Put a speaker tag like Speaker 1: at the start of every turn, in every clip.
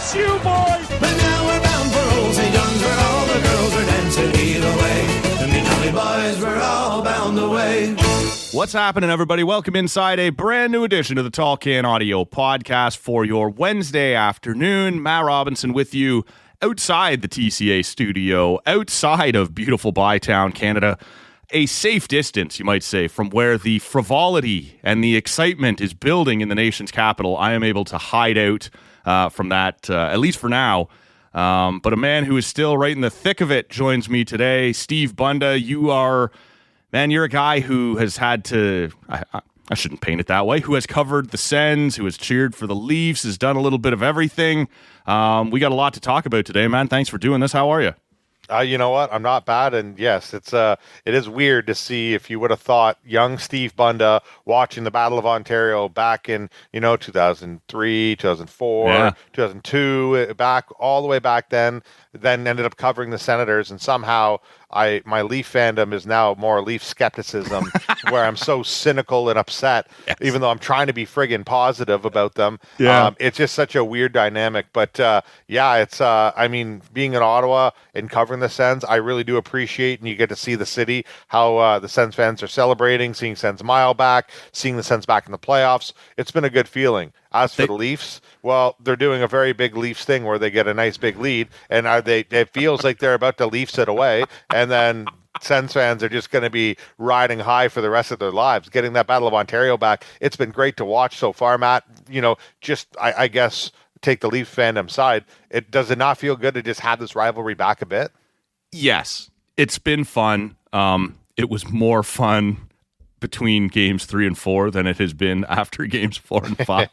Speaker 1: Bless you, boys!
Speaker 2: But now we're bound for old St. John's where all the girls are dancing either way. And me Tommy boys, we're all bound away.
Speaker 1: What's happening, everybody? Welcome inside a brand new edition of the Tall Can Audio Podcast for your Wednesday afternoon. Matt Robinson with you outside the TCA studio, outside of beautiful Bytown, Canada. A safe distance, you might say, from where the frivolity and the excitement is building in the nation's capital. I am able to hide out from that, at least for now. But a man who is still right in the thick of it joins me today. Steve Bunda, you're a guy who has had to, I shouldn't paint it that way, who has covered the Sens, who has cheered for the Leafs, has done a little bit of everything. We got a lot to talk about today, man. Thanks for doing this. How are you?
Speaker 3: You know what? I'm not bad, and yes, it is weird to see. If you would have thought young Steve Bunda watching the Battle of Ontario back in 2003, 2004, 2002, back all the way back then ended up covering the Senators, and somehow my Leaf fandom is now more Leaf skepticism, where I'm so cynical and upset, even though I'm trying to be friggin' positive about them. Yeah. It's just such a weird dynamic, but it's being in Ottawa and covering the Sens, I really do appreciate, and you get to see the city, how the Sens fans are celebrating, seeing Sens Mile back, seeing the Sens back in the playoffs. It's been a good feeling. As for the Leafs, well, they're doing a very big Leafs thing where they get a nice big lead, and it feels like they're about to Leafs it away, and then Sens fans are just going to be riding high for the rest of their lives. Getting that Battle of Ontario back, it's been great to watch so far, Matt. I guess take the Leafs fandom side. Does it not feel good to just have this rivalry back a bit?
Speaker 1: Yes, it's been fun. It was more fun between games 3 and 4 than it has been after games 4 and 5.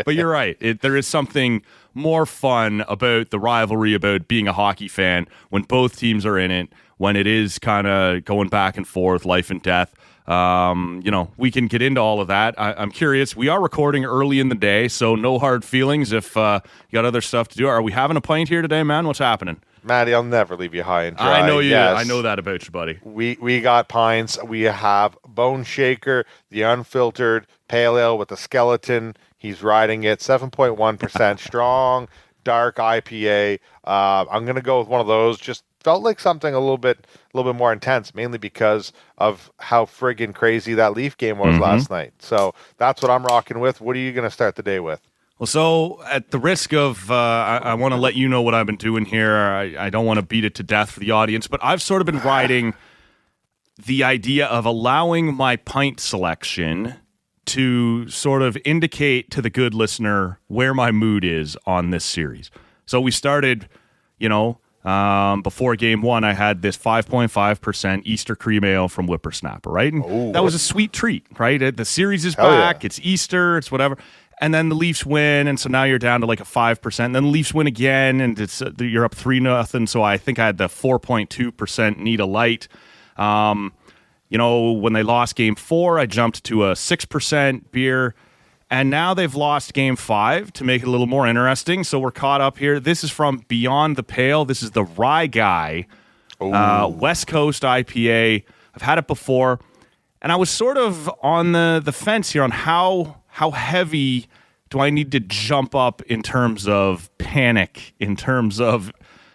Speaker 1: But you're right. There is something more fun about the rivalry, about being a hockey fan when both teams are in it, when it is kind of going back and forth, life and death. We can get into all of that. I'm curious. We are recording early in the day, so no hard feelings if you got other stuff to do. Are we having a pint here today, man? What's happening?
Speaker 3: Matty, I'll never leave you high and dry.
Speaker 1: I know you.
Speaker 3: Yes.
Speaker 1: I know that about you, buddy.
Speaker 3: We got pints. We have Bone Shaker, the unfiltered pale ale with a skeleton. He's riding it, 7.1% strong, dark IPA. I'm gonna go with one of those. Just felt like something a little bit more intense, mainly because of how friggin' crazy that Leaf game was last night. So that's what I'm rocking with. What are you gonna start the day with?
Speaker 1: Well, so at the risk of, I want to let you know what I've been doing here. I don't want to beat it to death for the audience, but I've sort of been riding the idea of allowing my pint selection to sort of indicate to the good listener where my mood is on this series. So we started, before game 1, I had this 5.5% Easter cream ale from Whippersnapper, right? And that was a sweet treat, right? The series is back. Yeah. It's Easter. It's whatever. And then the Leafs win, and so now you're down to like a 5%. And then the Leafs win again, and you're up 3-0. So I think I had the 4.2% Nita Light. When they lost Game 4, I jumped to a 6% beer. And now they've lost Game 5 to make it a little more interesting. So we're caught up here. This is from Beyond the Pale. This is the Rye Guy, West Coast IPA. I've had it before. And I was sort of on the fence here on how heavy do I need to jump up in terms of panic, in terms of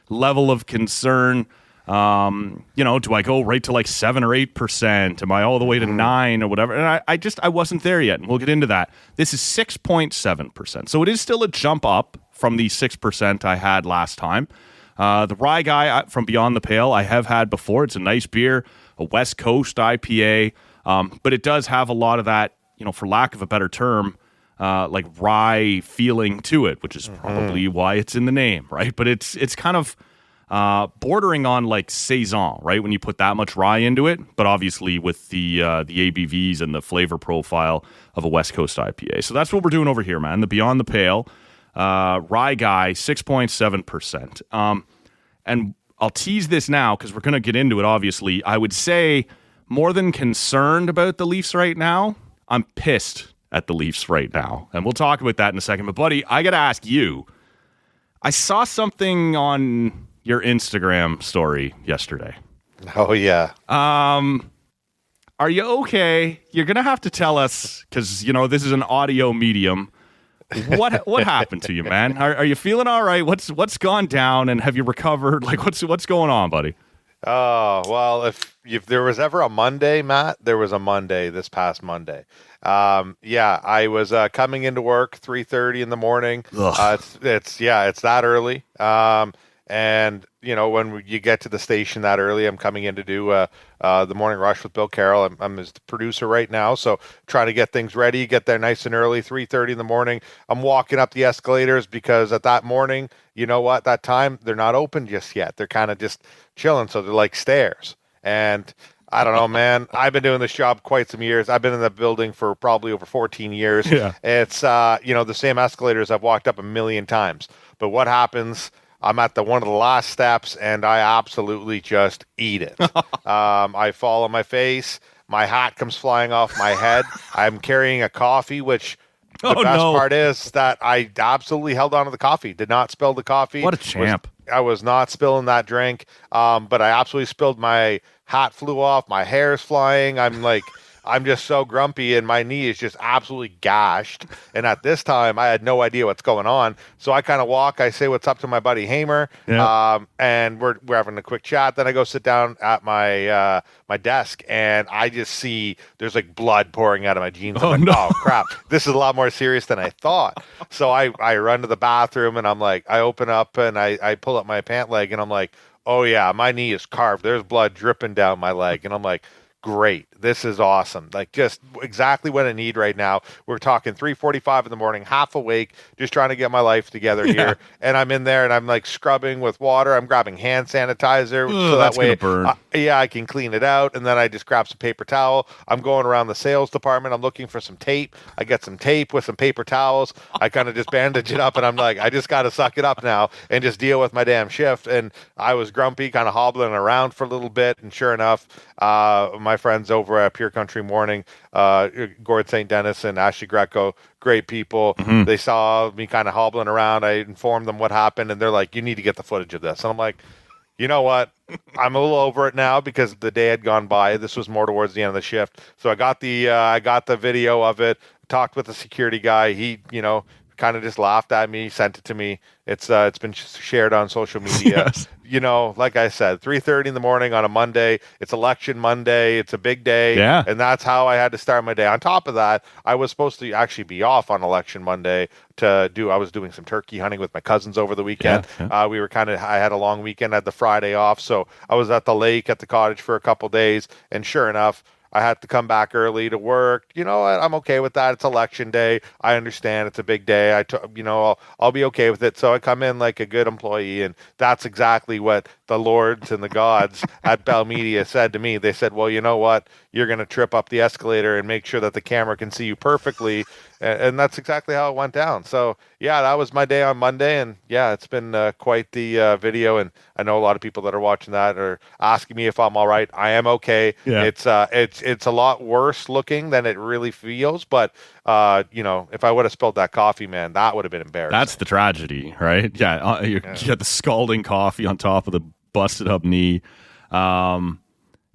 Speaker 1: level of concern? Do I go right to like 7 or 8%? Am I all the way to 9 or whatever? And I wasn't there yet, and we'll get into that. This is 6.7%. So it is still a jump up from the 6% I had last time. The Rye Guy from Beyond the Pale I have had before. It's a nice beer, a West Coast IPA, but it does have a lot of that, for lack of a better term, like rye feeling to it, which is probably why it's in the name, right? But it's kind of bordering on like saison, right? When you put that much rye into it, but obviously with the ABVs and the flavor profile of a West Coast IPA. So that's what we're doing over here, man. The Beyond the Pale Rye Guy, 6.7%. And I'll tease this now because we're going to get into it, obviously. I would say more than concerned about the Leafs right now, I'm pissed at the Leafs right now. And we'll talk about that in a second. But, buddy, I got to ask you. I saw something on your Instagram story yesterday.
Speaker 3: Oh, yeah.
Speaker 1: Are you okay? You're going to have to tell us, because, this is an audio medium. What happened to you, man? Are you feeling all right? What's gone down, and have you recovered? Like, what's going on, buddy?
Speaker 3: Oh, well, if there was ever a Monday, Matt, there was a Monday this past Monday. I was coming into work 3:30 in the morning. It's that early. And when you get to the station that early, I'm coming in to do the morning rush with Bill Carroll. I'm his producer right now, so trying to get things ready, get there nice and early, 3:30 in the morning. I'm walking up the escalators because at that morning, you know what, that time they're not open just yet. They're kind of just chilling, so they're like stairs. And I don't know, man. I've been doing this job quite some years. I've been in the building for probably over 14 years.
Speaker 1: Yeah.
Speaker 3: It's the same escalators I've walked up a million times. But what happens? I'm at one of the last steps, and I absolutely just eat it. I fall on my face. My hat comes flying off my head. I'm carrying a coffee, which the best part is that I absolutely held on to the coffee. Did not spill the coffee.
Speaker 1: What a champ.
Speaker 3: I was not spilling that drink, but I absolutely spilled. My hat flew off. My hair's flying. I'm just so grumpy, and my knee is just absolutely gashed. And at this time, I had no idea what's going on. So I kind of walk. I say what's up to my buddy Hamer, and we're having a quick chat. Then I go sit down at my my desk, and I just see there's like blood pouring out of my jeans. I'm like, oh crap, this is a lot more serious than I thought. So I run to the bathroom, and I'm like, I open up and I pull up my pant leg, and I'm like, oh yeah, my knee is carved. There's blood dripping down my leg, and I'm like, great. This is awesome. Like just exactly what I need right now. We're talking 3:45 in the morning, half awake, just trying to get my life together here. And I'm in there and I'm like scrubbing with water. I'm grabbing hand sanitizer so that way I can clean it out. And then I just grab some paper towel. I'm going around the sales department. I'm looking for some tape. I get some tape with some paper towels. I kind of just bandage it up and I'm like, I just got to suck it up now and just deal with my damn shift. And I was grumpy, kind of hobbling around for a little bit. And sure enough, my friends over at Pure Country Morning, Gord St. Dennis and Ashley Greco, great people. Mm-hmm. They saw me kind of hobbling around. I informed them what happened, and they're like, you need to get the footage of this. And I'm like, you know what? I'm a little over it now because the day had gone by. This was more towards the end of the shift. So I got the video of it, talked with the security guy. He, kind of just laughed at me, sent it to me. It's been shared on social media. Yes. Like I said, 3:30 in the morning on a Monday. It's election Monday. It's a big day.
Speaker 1: Yeah.
Speaker 3: And that's how I had to start my day. On top of that, I was supposed to actually be off on election Monday I was doing some turkey hunting with my cousins over the weekend. Yeah. I had a long weekend. I had the Friday off. So I was at the lake at the cottage for a couple days. And sure enough, I had to come back early to work. I'm okay with that. It's election day. I understand it's a big day. I'll be okay with it. So I come in like a good employee, and that's exactly what the lords and the gods at Bell Media said to me. They said, well, you know what? You're going to trip up the escalator and make sure that the camera can see you perfectly. And that's exactly how it went down. So, yeah, that was my day on Monday. And, yeah, it's been quite the video. And I know a lot of people that are watching that are asking me if I'm all right. I am okay. Yeah. It's a lot worse looking than it really feels. But, if I would have spilled that coffee, man, that would have been embarrassing.
Speaker 1: That's the tragedy, right? Yeah, you got the scalding coffee on top of the busted up knee.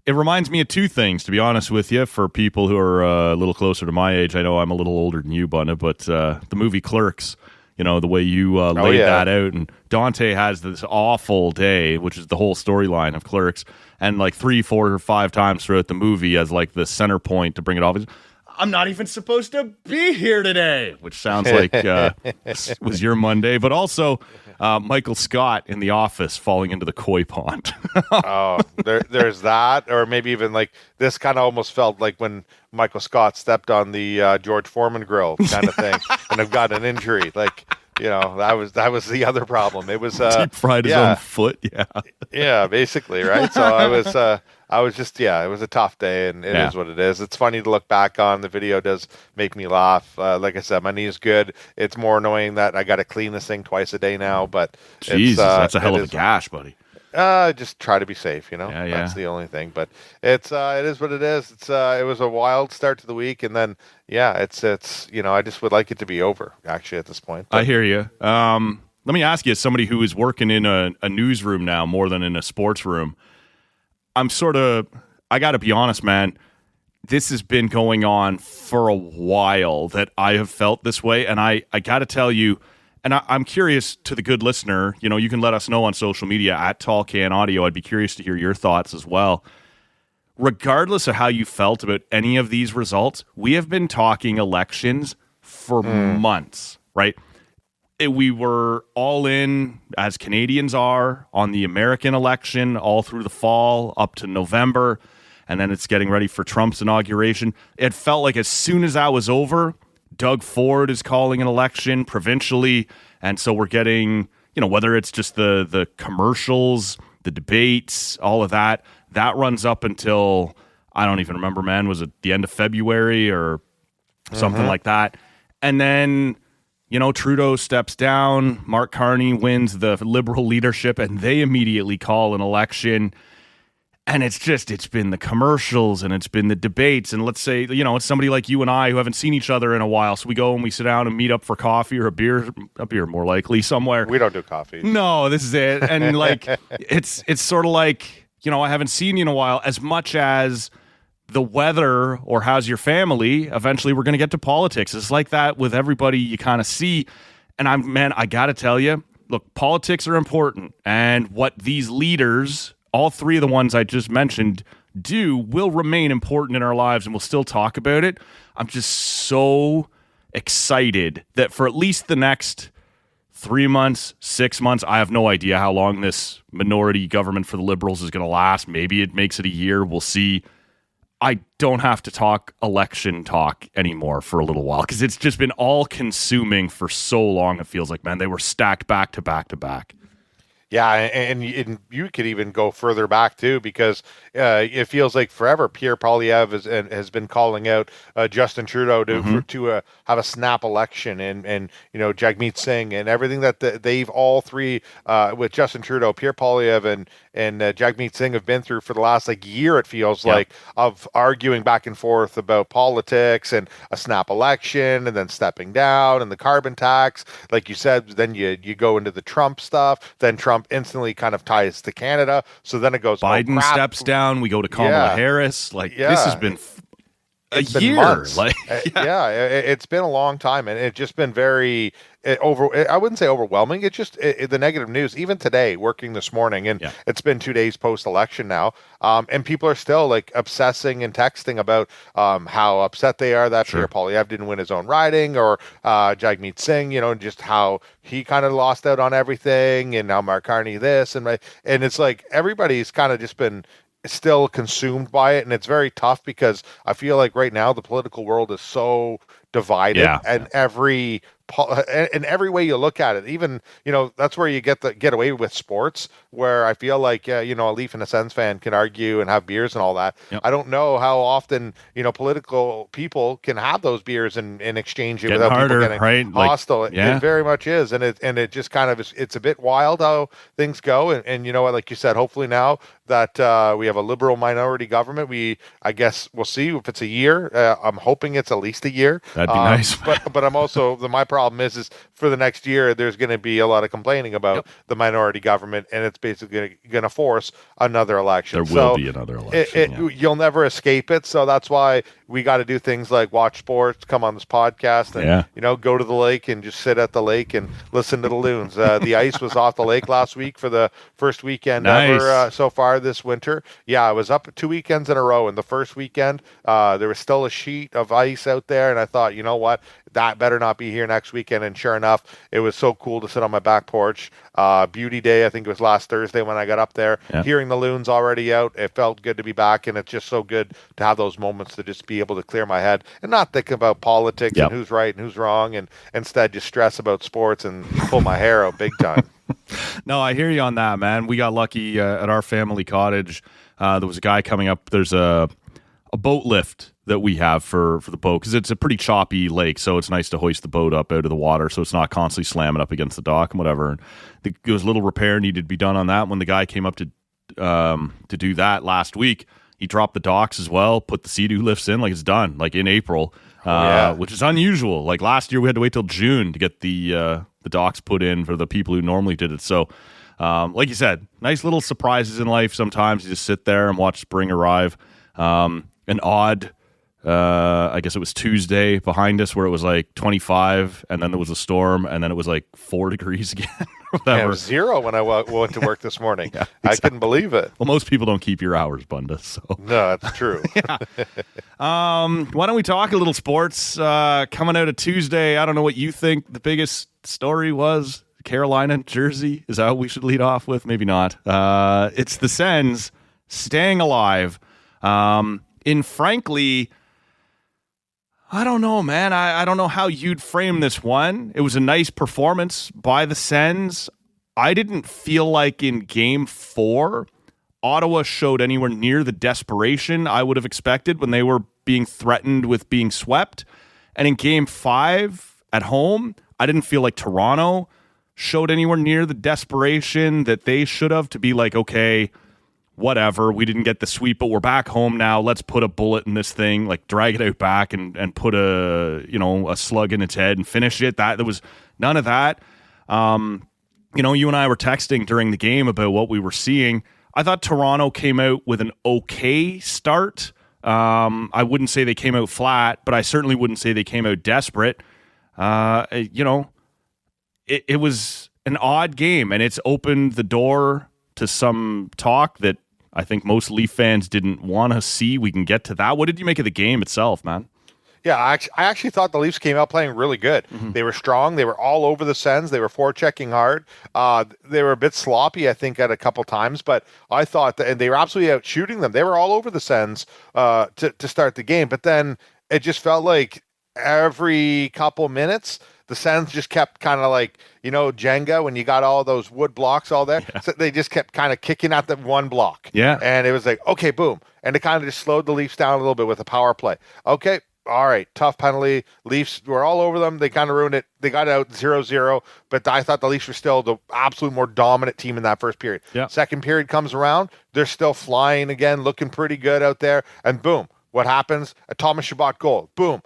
Speaker 1: It reminds me of two things, to be honest with you, for people who are a little closer to my age. I know I'm a little older than you, Bunda, but the movie Clerks, the way you laid that out. And Dante has this awful day, which is the whole storyline of Clerks, and like 3, 4, or 5 times throughout the movie as like the center point to bring it off. I'm not even supposed to be here today, which sounds like was your Monday, but also Michael Scott in The Office falling into the koi pond.
Speaker 3: There's that, or maybe even like this kind of almost felt like when Michael Scott stepped on the George Foreman grill kind of thing, and have got an injury. Like, that was the other problem. It was
Speaker 1: deep fried his own foot.
Speaker 3: Yeah, basically, right. So I was just, it was a tough day, and it is what it is. It's funny to look back on. The video does make me laugh. Like I said, my knee is good. It's more annoying that I got to clean this thing twice a day now. But
Speaker 1: Jesus, that's a hell of a gash, buddy.
Speaker 3: Just try to be safe, That's the only thing. But it is what it is. It was a wild start to the week, and then it's I just would like it to be over actually at this point. But I
Speaker 1: hear you. Let me ask you, as somebody who is working in a newsroom now more than in a sports room, I got to be honest, man. this has been going on for a while that I have felt this way. And I got to tell you, and I'm curious to the good listener, you can let us know on social media at Tall Can Audio. I'd be curious to hear your thoughts as well. Regardless of how you felt about any of these results, we have been talking elections for months, right? We were all in, as Canadians are, on the American election all through the fall up to November, and then it's getting ready for Trump's inauguration. It felt like as soon as that was over, Doug Ford is calling an election provincially, and so we're getting, whether it's just the commercials, the debates, all of that runs up until, I don't even remember, man, was it the end of February or something like that? And then, Trudeau steps down, Mark Carney wins the Liberal leadership, and they immediately call an election. And it's been the commercials and it's been the debates. And let's say, it's somebody like you and I who haven't seen each other in a while. So we go and we sit down and meet up for coffee or a beer more likely somewhere.
Speaker 3: We don't do coffee.
Speaker 1: No, this is it. And it's sort of like, I haven't seen you in a while, as much as the weather or how's your family. Eventually we're going to get to politics. It's like that with everybody you kind of see. And I got to tell you, look, politics are important. And what these leaders, all three of the ones I just mentioned, will remain important in our lives, and we'll still talk about it. I'm just so excited that for at least the next 3 months, 6 months, I have no idea how long this minority government for the Liberals is going to last. Maybe it makes it a year. We'll see. I don't have to talk election talk anymore for a little while because it's just been all consuming for so long. It feels like, man, they were stacked back to back to back.
Speaker 3: Yeah, and you could even go further back too, because it feels like forever Pierre Poilievre has been calling out Justin Trudeau to have a snap election, and Jagmeet Singh and everything that they've all three with Justin Trudeau, Pierre Poilievre, and Jagmeet Singh have been through for the last year. It feels like of arguing back and forth about politics and a snap election, and then stepping down, and the carbon tax, like you said. Then you go into the Trump stuff. Then Trump instantly kind of ties to Canada. So then it goes,
Speaker 1: Biden steps down. We go to Kamala Harris. This has been a year.
Speaker 3: It's been a long time, and it's just been very I wouldn't say overwhelming. It's just the negative news. Even today, working this morning, and it's been 2 days post-election now, and people are still obsessing and texting about how upset they are that Pierre Poilievre didn't win his own riding, or Jagmeet Singh, just how he kind of lost out on everything, and now Mark Carney this, and it's like everybody's kind of just been still consumed by it, and it's very tough because I feel like right now the political world is so divided, and in every way you look at it, even that's where you get away with sports, where I feel like a Leaf and a Sens fan can argue and have beers and all that. I don't know how often political people can have those beers and exchange it without people getting hostile. It very much is, and it just kind of it's a bit wild how things go. And like you said, hopefully now that we have a Liberal minority government, I guess we'll see if it's a year. I'm hoping it's at least a year.
Speaker 1: That'd be nice.
Speaker 3: But I'm also my problem is for the next year there's going to be a lot of complaining about the minority government, and it's basically going to force another election.
Speaker 1: There will be another election.
Speaker 3: You'll never escape it. So that's why we got to do things like watch sports, come on this podcast, and go to the lake and just sit at the lake and listen to the loons. The ice was off the lake last week for the first weekend ever so far this winter. Yeah, I was up 2 weekends in a row, and the first weekend there was still a sheet of ice out there, and I thought, you know what, that better not be here next weekend. And sure enough, it was so cool to sit on my back porch. Beauty day, I think it was last Thursday when I got up there, hearing the loons already out. It felt good to be back, and it's just so good to have those moments to just be able to clear my head and not think about politics and who's right and who's wrong, and instead just stress about sports and pull my hair out big time.
Speaker 1: No, I hear you on that, man. We got lucky at our family cottage. There was a guy coming up. There's a boat lift that we have for the boat, because it's a pretty choppy lake, so it's nice to hoist the boat up out of the water so it's not constantly slamming up against the dock and whatever. And there was a little repair needed to be done on that. When the guy came up to do that last week, he dropped the docks as well, put the Sea-Doo lifts in, it's done, in April, which is unusual. Last year we had to wait till June to get the docks put in for the people who normally did it. So like you said, nice little surprises in life. Sometimes you just sit there and watch spring arrive. An odd I guess it was Tuesday behind us where it was like 25 and then there was a storm and then it was like 4 degrees again.
Speaker 3: Yeah, it was 0 when I went to work this morning. Yeah, exactly. I couldn't believe it.
Speaker 1: Well, most people don't keep your hours, Bunda. So
Speaker 3: no, that's true.
Speaker 1: Yeah. Why don't we talk a little sports? Coming out of Tuesday, I don't know what you think the biggest story was. Carolina, Jersey. Is that what we should lead off with? Maybe not. It's the Sens staying alive. Frankly, I don't know, man. I don't know how you'd frame this one. It was a nice performance by the Sens. I didn't feel like in Game 4, Ottawa showed anywhere near the desperation I would have expected when they were being threatened with being swept. And in Game 5 at home, I didn't feel like Toronto showed anywhere near the desperation that they should have to be like, okay, whatever, we didn't get the sweep, but we're back home now. Let's put a bullet in this thing, like drag it out back and put a slug in its head and finish it. There was none of that. You and I were texting during the game about what we were seeing. I thought Toronto came out with an okay start. I wouldn't say they came out flat, but I certainly wouldn't say they came out desperate. It was an odd game, and it's opened the door to some talk that I think most Leaf fans didn't want to see. We can get to that. What did you make of the game itself, man?
Speaker 3: Yeah, I actually thought the Leafs came out playing really good. Mm-hmm. They were strong. They were all over the Sens. They were forechecking hard. They were a bit sloppy, I think, at a couple times, but I thought that, and they were absolutely out shooting them. They were all over the Sens to start the game, but then it just felt like every couple minutes, the Sens just kept kind of like, Jenga, when you got all those wood blocks all there. Yeah. So they just kept kind of kicking at the one block.
Speaker 1: Yeah.
Speaker 3: And it was like, okay, boom. And it kind of just slowed the Leafs down a little bit with a power play. Okay, all right, tough penalty. Leafs were all over them. They kind of ruined it. They got out 0-0, but I thought the Leafs were still the absolute more dominant team in that first period.
Speaker 1: Yeah.
Speaker 3: Second period comes around. They're still flying again, looking pretty good out there. And boom, what happens? A Thomas Chabot goal. Boom.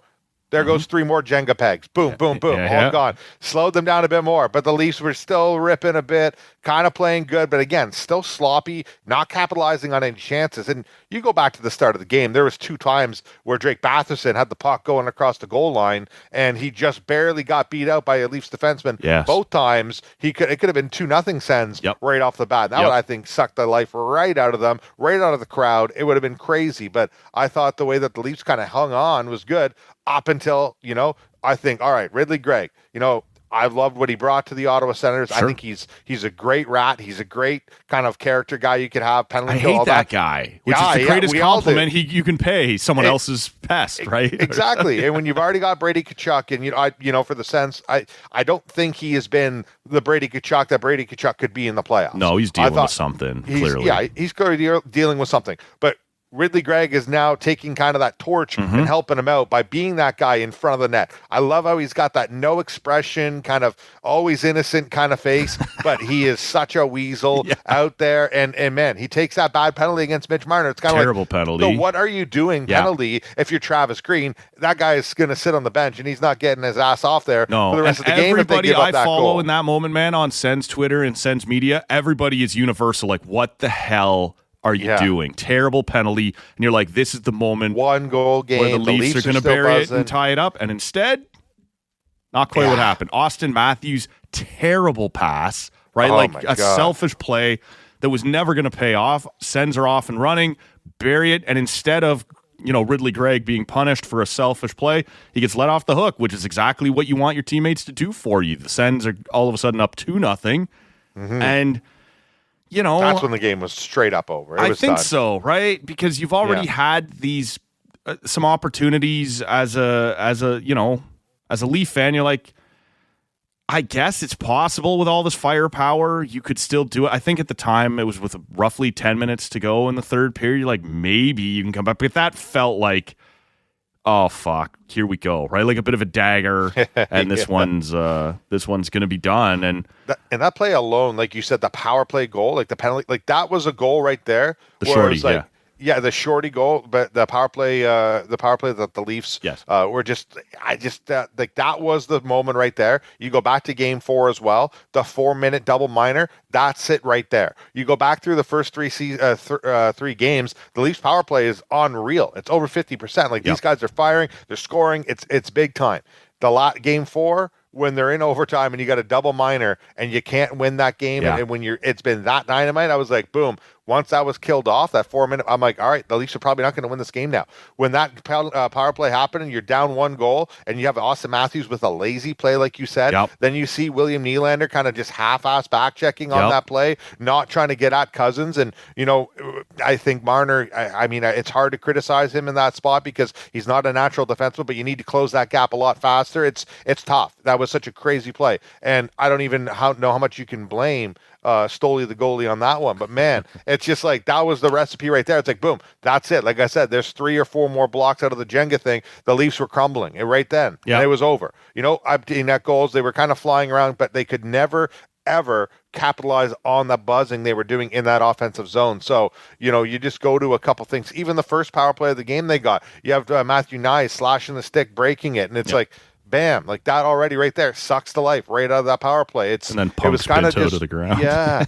Speaker 3: There goes 3 more Jenga pegs. Boom, boom, boom. All gone. Slowed them down a bit more. But the Leafs were still ripping a bit, kind of playing good. But again, still sloppy, not capitalizing on any chances. And you go back to the start of the game, there was 2 times where Drake Batherson had the puck going across the goal line, and he just barely got beat out by a Leafs defenseman.
Speaker 1: Yes.
Speaker 3: Both times, it could have been 2-0 Sens right off the bat. That would, I think, suck the life right out of them, right out of the crowd. It would have been crazy. But I thought the way that the Leafs kind of hung on was good. Up until, I think, all right, Ridley Gregg, I've loved what he brought to the Ottawa Senators. Sure. I think he's a great rat. He's a great kind of character guy you could have. Penalty
Speaker 1: I hate that guy, which is the greatest compliment you can pay someone else's pest, right?
Speaker 3: Exactly. And when you've already got Brady Tkachuk, and for the Sens, I don't think he has been the Brady Tkachuk that Brady Tkachuk could be in the playoffs.
Speaker 1: No, he's dealing with something, clearly.
Speaker 3: Yeah, he's clearly dealing with something. But Ridley Gregg is now taking kind of that torch and helping him out by being that guy in front of the net. I love how he's got that no expression, kind of always innocent kind of face, but he is such a weasel out there. And man, he takes that bad penalty against Mitch Marner. It's kind of
Speaker 1: terrible penalty.
Speaker 3: So what are you doing penalty if you're Travis Green? That guy is going to sit on the bench and he's not getting his ass off there for the rest of the game.
Speaker 1: Everybody I follow
Speaker 3: goal.
Speaker 1: In that moment, man, on Sens Twitter and Sens media, everybody is universal. Like, what the hell are you doing? Terrible penalty. And you're like, this is the moment.
Speaker 3: 1 goal game.
Speaker 1: Where the Leafs are going to bury it and tie it up. And instead, not quite what happened. Austin Matthews, terrible pass, right? Like a selfish play that was never going to pay off. Sens are off and running, bury it. And instead of, Ridley Gregg being punished for a selfish play, he gets let off the hook, which is exactly what you want your teammates to do for you. The Sens are all of a sudden up 2-0. And
Speaker 3: that's when the game was straight up over.
Speaker 1: I think
Speaker 3: done.
Speaker 1: so, right? Because you've already had these some opportunities as a Leaf fan. You're like, I guess it's possible with all this firepower, you could still do it. I think at the time it was with roughly 10 minutes to go in the third period. You're like, maybe you can come back. But that felt like, oh fuck, here we go, right? Like a bit of a dagger, and this one's going to be done. And
Speaker 3: that play alone, like you said, the power play goal, like the penalty, like that was a goal right there.
Speaker 1: The shorty,
Speaker 3: Yeah, the shorty goal, but the power play that the Leafs were like that was the moment right there. You go back to Game 4 as well, the 4-minute double minor. That's it right there. You go back through the first three games. The Leafs power play is unreal. It's over 50%. Like these guys are firing, they're scoring. It's big time. Game 4. When they're in overtime and you got a double minor and you can't win that game, and when it's been that dynamite, I was like, boom. Once that was killed off, that 4-minute, I'm like, all right, the Leafs are probably not going to win this game now. When that power play happened and you're down 1 goal and you have Austin Matthews with a lazy play, like you said, then you see William Nylander kind of just half-ass back-checking on that play, not trying to get at Cousins. And, I think Marner, I mean, it's hard to criticize him in that spot because he's not a natural defenseman, but you need to close that gap a lot faster. It's tough. That was such a crazy play. And I don't even know how much you can blame Stoley, the goalie, on that one. But man, it's just like that was the recipe right there. It's like, boom, that's it. Like I said, there's 3 or 4 more blocks out of the Jenga thing. The Leafs were crumbling right then. And it was over. Empty net goals, they were kind of flying around, but they could never, ever capitalize on the buzzing they were doing in that offensive zone. So, you just go to a couple things. Even the first power play of the game they got, you have Matthew Nye slashing the stick, breaking it. And it's like, bam, like that already right there sucks the life right out of that power play.
Speaker 1: And then it was kind of to the ground.
Speaker 3: Yeah.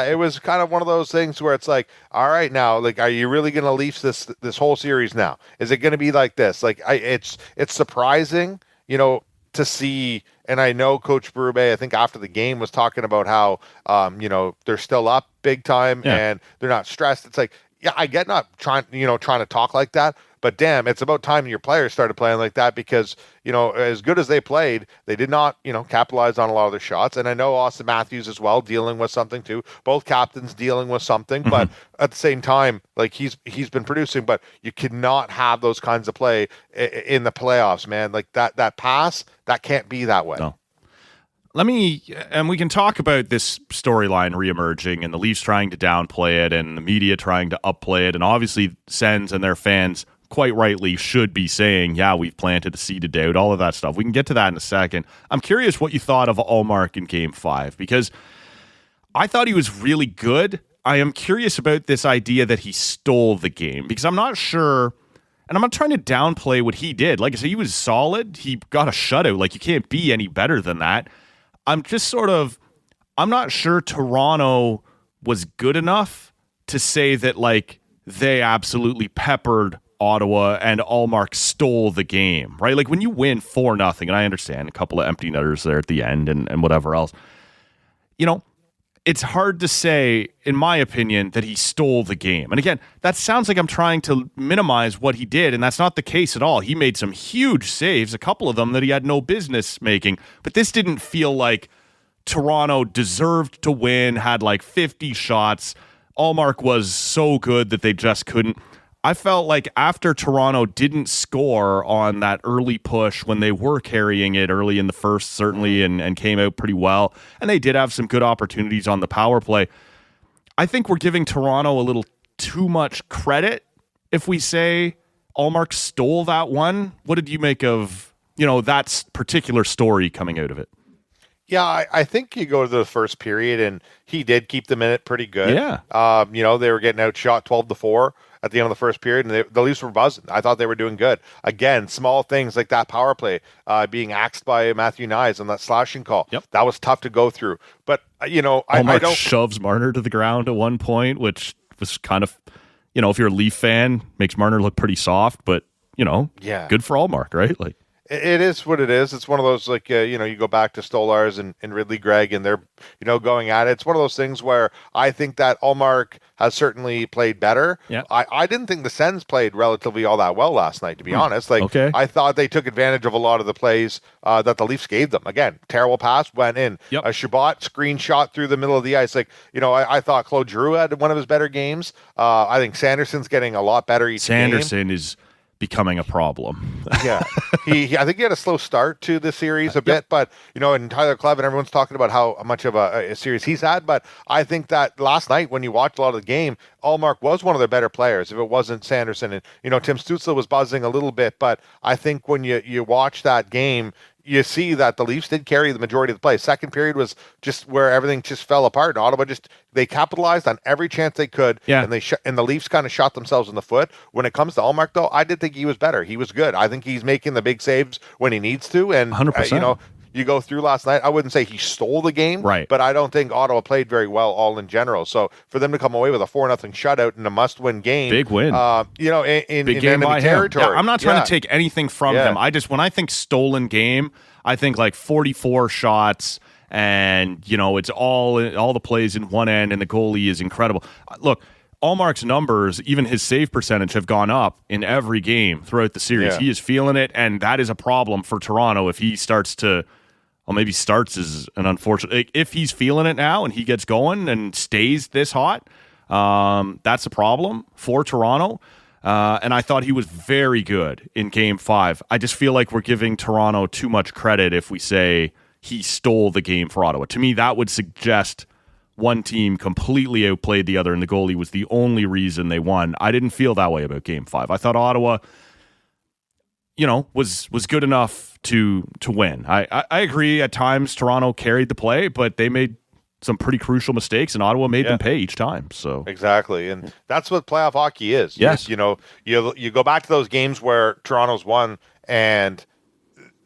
Speaker 3: It was kind of one of those things where it's like, all right, now, like, are you really going to Leafs this whole series now? Is it going to be like this? Like, it's surprising, to see. And I know Coach Berube, I think after the game, was talking about how, they're still up big time and they're not stressed. It's like, yeah, I get not trying to talk like that. But damn, it's about time your players started playing like that because, as good as they played, they did not, capitalize on a lot of their shots. And I know Austin Matthews as well dealing with something too. Both captains dealing with something. Mm-hmm. But at the same time, like he's been producing, but you cannot have those kinds of play in the playoffs, man. Like that pass, that can't be that way.
Speaker 1: No. And we can talk about this storyline reemerging and the Leafs trying to downplay it and the media trying to upplay it. And obviously Sens and their fans quite rightly should be saying, yeah, we've planted a seed of doubt, all of that stuff. We can get to that in a second. I'm curious what you thought of Ullmark in Game 5 because I thought he was really good. I am curious about this idea that he stole the game because I'm not sure, and I'm not trying to downplay what he did. Like I said, he was solid. He got a shutout. Like you can't be any better than that. I'm not sure Toronto was good enough to say that like they absolutely peppered Ottawa and Ullmark stole the game, right? Like when you win 4-0, and I understand a couple of empty netters there at the end and whatever else, it's hard to say, in my opinion, that he stole the game. And again, that sounds like I'm trying to minimize what he did, and that's not the case at all. He made some huge saves, a couple of them that he had no business making, but this didn't feel like Toronto deserved to win, had like 50 shots. Ullmark was so good that they just couldn't. I felt like after Toronto didn't score on that early push when they were carrying it early in the first, certainly, and came out pretty well, and they did have some good opportunities on the power play, I think we're giving Toronto a little too much credit if we say Ullmark stole that one. What did you make of, that particular story coming out of it?
Speaker 3: Yeah, I think you go to the first period, and he did keep them in it pretty good.
Speaker 1: Yeah.
Speaker 3: They were getting outshot 12-4 at the end of the first period, and the Leafs were buzzing. I thought they were doing good. Again, small things like that power play being axed by Matthew Nyes on that slashing call.
Speaker 1: Yep.
Speaker 3: That was tough to go through. But, I don't...
Speaker 1: shoves Marner to the ground at one point, which was kind of, if you're a Leaf fan, makes Marner look pretty soft, but, good for Ullmark, right? Like,
Speaker 3: it is what it is. It's one of those, like, you go back to Stolars and Ridley Gregg, and they're, going at it. It's one of those things where I think that Ullmark has certainly played better.
Speaker 1: Yeah.
Speaker 3: I didn't think the Sens played relatively all that well last night, to be honest. Like,
Speaker 1: okay.
Speaker 3: I thought they took advantage of a lot of the plays that the Leafs gave them. Again, terrible pass went in.
Speaker 1: Yep.
Speaker 3: A Shabbat screenshot through the middle of the ice. Like, I thought Claude Giroux had one of his better games. I think Sanderson's getting a lot better each game.
Speaker 1: Sanderson is becoming a problem.
Speaker 3: Yeah. I think he had a slow start to the series a bit, but, and Tyler Clevin, everyone's talking about how much of a series he's had, but I think that last night when you watched a lot of the game, Ullmark was one of their better players if it wasn't Sanderson. And, Tim Stützle was buzzing a little bit, but I think when you watch that game, you see that the Leafs did carry the majority of the play. Second period was just where everything just fell apart. And Ottawa they capitalized on every chance they could.
Speaker 1: Yeah.
Speaker 3: And and the Leafs kind of shot themselves in the foot. When it comes to Ullmark, though, I did think he was better. He was good. I think he's making the big saves when he needs to. And
Speaker 1: 100%.
Speaker 3: You go through last night, I wouldn't say he stole the game,
Speaker 1: right?
Speaker 3: But I don't think Ottawa played very well all in general. So for them to come away with a 4-0 shutout in a must-win game,
Speaker 1: big win,
Speaker 3: in
Speaker 1: big game by
Speaker 3: territory.
Speaker 1: Yeah, I'm not trying to take anything from him. When I think stolen game, I think like 44 shots, and it's all the plays in one end, and the goalie is incredible. Look, Ullmark's numbers, even his save percentage, have gone up in every game throughout the series.
Speaker 3: Yeah.
Speaker 1: He is feeling it, and that is a problem for Toronto if he starts to. Well, maybe starts is an unfortunate. If he's feeling it now and he gets going and stays this hot, that's a problem for Toronto. And I thought he was very good in Game 5. I just feel like we're giving Toronto too much credit if we say he stole the game for Ottawa. To me, that would suggest one team completely outplayed the other, and the goalie was the only reason they won. I didn't feel that way about Game 5. I thought Ottawa, was good enough to win. I agree at times Toronto carried the play, but they made some pretty crucial mistakes, and Ottawa made them pay each time. So
Speaker 3: exactly, and that's what playoff hockey is.
Speaker 1: Yes,
Speaker 3: you go back to those games where Toronto's won, and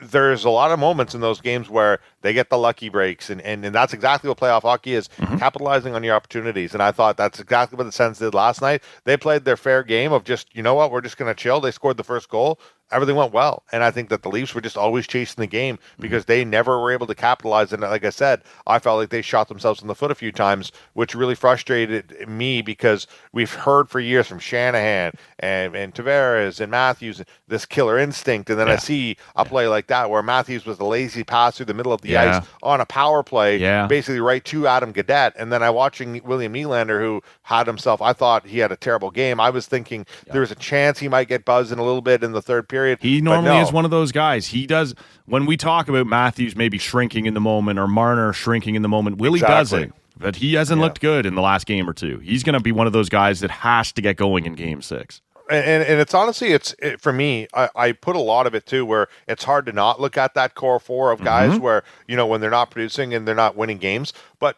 Speaker 3: there's a lot of moments in those games where they get the lucky breaks, and that's exactly what playoff hockey is, capitalizing on your opportunities. And I thought that's exactly what the Sens did last night. They played their fair game of just, we're just going to chill. They scored the first goal. Everything went well. And I think that the Leafs were just always chasing the game because they never were able to capitalize. And like I said, I felt like they shot themselves in the foot a few times, which really frustrated me because we've heard for years from Shanahan and Tavares and Matthews this killer instinct. And then I see a play like that where Matthews was the lazy pass through the middle of the ice on a power play, basically right to Adam Gaudette. And then I watching William Nylander, who had himself, I thought he had a terrible game. I was thinking there was a chance he might get buzzed in a little bit in the third period.
Speaker 1: He normally is one of those guys. He does, when we talk about Matthews maybe shrinking in the moment or Marner shrinking in the moment, Willie doesn't. But he hasn't looked good in the last game or two. He's going to be one of those guys that has to get going in Game 6.
Speaker 3: And it's honestly, for me, I put a lot of it too, where it's hard to not look at that core four of guys where, when they're not producing and they're not winning games. But,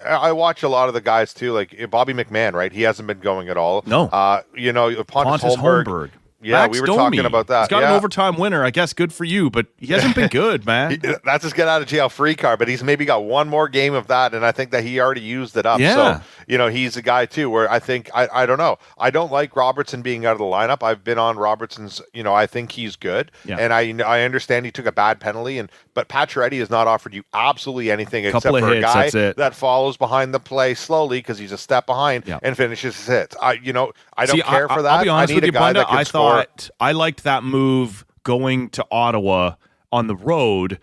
Speaker 3: I watch a lot of the guys too, like Bobby McMahon, right? He hasn't been going at all.
Speaker 1: No.
Speaker 3: Pontus Holmberg. Yeah,
Speaker 1: Max
Speaker 3: we were
Speaker 1: Domi.
Speaker 3: talking about that.
Speaker 1: He's got an overtime winner. I guess good for you, but he hasn't been good, man.
Speaker 3: That's his get out of jail free card, but he's maybe got one more game of that, and I think that he already used it up.
Speaker 1: Yeah.
Speaker 3: So, he's a guy too where I think, I don't know. I don't like Robertson being out of the lineup. I've been on Robertson's, I think he's good.
Speaker 1: Yeah.
Speaker 3: And I understand he took a bad penalty, but Pacioretty has not offered you absolutely anything except for a guy that follows behind the play slowly because he's a step behind and finishes his hits. I don't care for that.
Speaker 1: I'll be honest with you, Bunda,
Speaker 3: that can score.
Speaker 1: I liked that move going to Ottawa on the road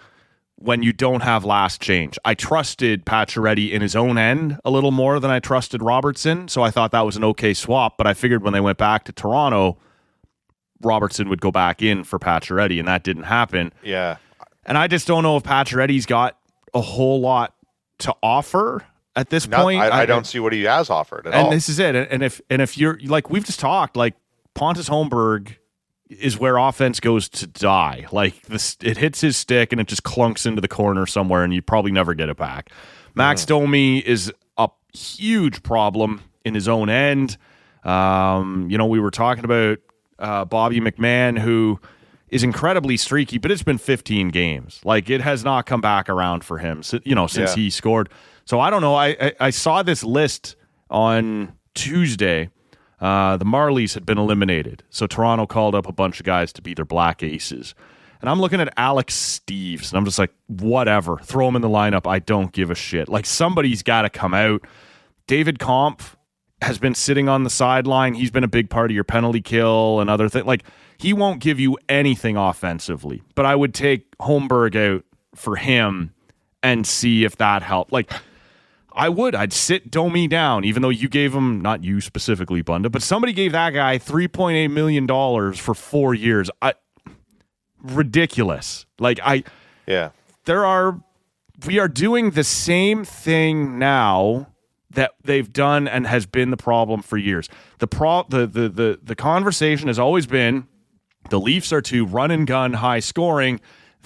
Speaker 1: when you don't have last change. I trusted Pacioretty in his own end a little more than I trusted Robertson, so I thought that was an okay swap, but I figured when they went back to Toronto, Robertson would go back in for Pacioretty, and that didn't happen.
Speaker 3: Yeah.
Speaker 1: And I just don't know if Pacioretty's got a whole lot to offer at this point.
Speaker 3: I don't see what he has offered at all.
Speaker 1: And this is it. And if you're, like we've just talked, like Pontus Holmberg is where offense goes to die. Like it hits his stick and it just clunks into the corner somewhere, and you probably never get it back. Max Domi is a huge problem in his own end. We were talking about Bobby McMahon, who is incredibly streaky, but it's been 15 games. Like, it has not come back around for him, since he scored. So I don't know. I saw this list on Tuesday. The Marlies had been eliminated. So Toronto called up a bunch of guys to be their black aces. And I'm looking at Alex Steeves, and I'm just like, whatever. Throw him in the lineup. I don't give a shit. Like, somebody's got to come out. David Kampf has been sitting on the sideline. He's been a big part of your penalty kill and other things. Like, he won't give you anything offensively. But I would take Holmberg out for him and see if that helped. Like, I'd sit Domi down, even though you gave him, not you specifically, Bunda, but somebody gave that guy $3.8 million for 4 years. Ridiculous. Like, we are doing the same thing now that they've done and has been the problem for years. The conversation has always been the Leafs are too run and gun, high scoring.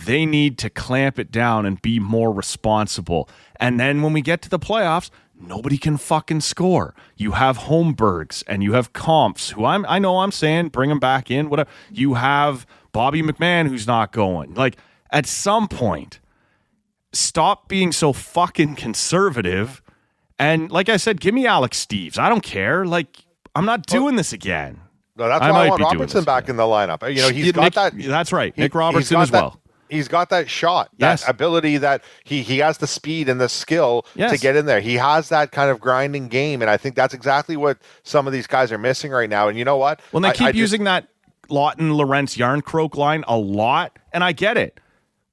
Speaker 1: They need to clamp it down and be more responsible. And then when we get to the playoffs, nobody can fucking score. You have Holmbergs and you have Comps, who I know I'm saying bring him back in, whatever. You have Bobby McMahon, who's not going. Like, at some point, stop being so fucking conservative. And like I said, give me Alex Steves. I don't care. Like, I'm not doing this again.
Speaker 3: No, that's why I want Robertson back in the lineup. You know, he's got that.
Speaker 1: That's right. Nick Robertson as well.
Speaker 3: He's got that shot, that ability, that he has the speed and the skill to get in there. He has that kind of grinding game, and I think that's exactly what some of these guys are missing right now. And you know what?
Speaker 1: Well, they keep using that Lawton, Lorentz, Yarncroke line a lot, and I get it.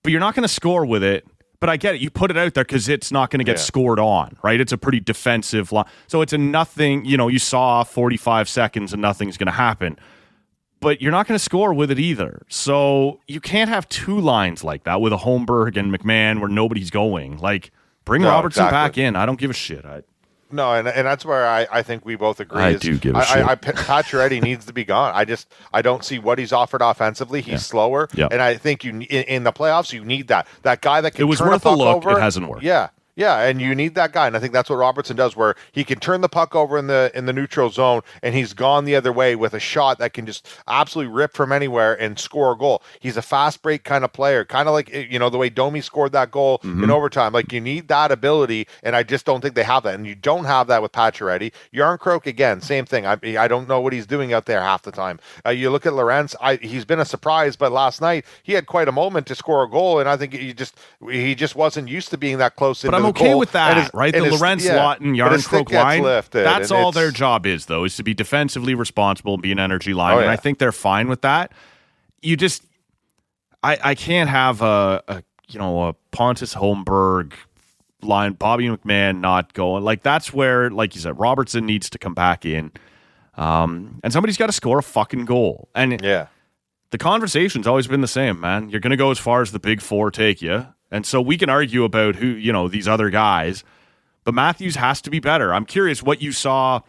Speaker 1: But you're not going to score with it. But I get it. You put it out there because it's not going to get scored on, right? It's a pretty defensive line. So it's a nothing, you saw 45 seconds and nothing's going to happen. But you're not going to score with it either. So you can't have two lines like that with a Holmberg and McMahon where nobody's going. Like, bring Robertson back in. I don't give a shit.
Speaker 3: No, and that's where I think we both agree.
Speaker 1: I do give a shit.
Speaker 3: Pacioretty needs to be gone. I don't see what he's offered offensively. He's slower, and I think in the playoffs you need that guy that can.
Speaker 1: It was
Speaker 3: turn
Speaker 1: worth
Speaker 3: a puck
Speaker 1: a look.
Speaker 3: over.
Speaker 1: It hasn't worked.
Speaker 3: Yeah, and you need that guy, and I think that's what Robertson does, where he can turn the puck over in the neutral zone, and he's gone the other way with a shot that can just absolutely rip from anywhere and score a goal. He's a fast break kind of player, kind of like the way Domi scored that goal in overtime. Like, you need that ability, and I just don't think they have that, and you don't have that with Pacioretty. Yarncroke, again, same thing. I don't know what he's doing out there half the time. You look at Lorentz, he's been a surprise, but last night he had quite a moment to score a goal, and I think he just wasn't used to being that close.
Speaker 1: But I'm okay with that, right? The Lorentz, Lawton, Yarncroke line. That's all their job is, though, is to be defensively responsible and be an energy line. And I think they're fine with that. You just, I can't have a Pontus Holmberg line, Bobby McMahon not going. Like, that's where, like you said, Robertson needs to come back in. And somebody's got to score a fucking goal. And the conversation's always been the same, man. You're going to go as far as the big four take you. And so we can argue about who, these other guys, but Matthews has to be better. I'm curious what you saw.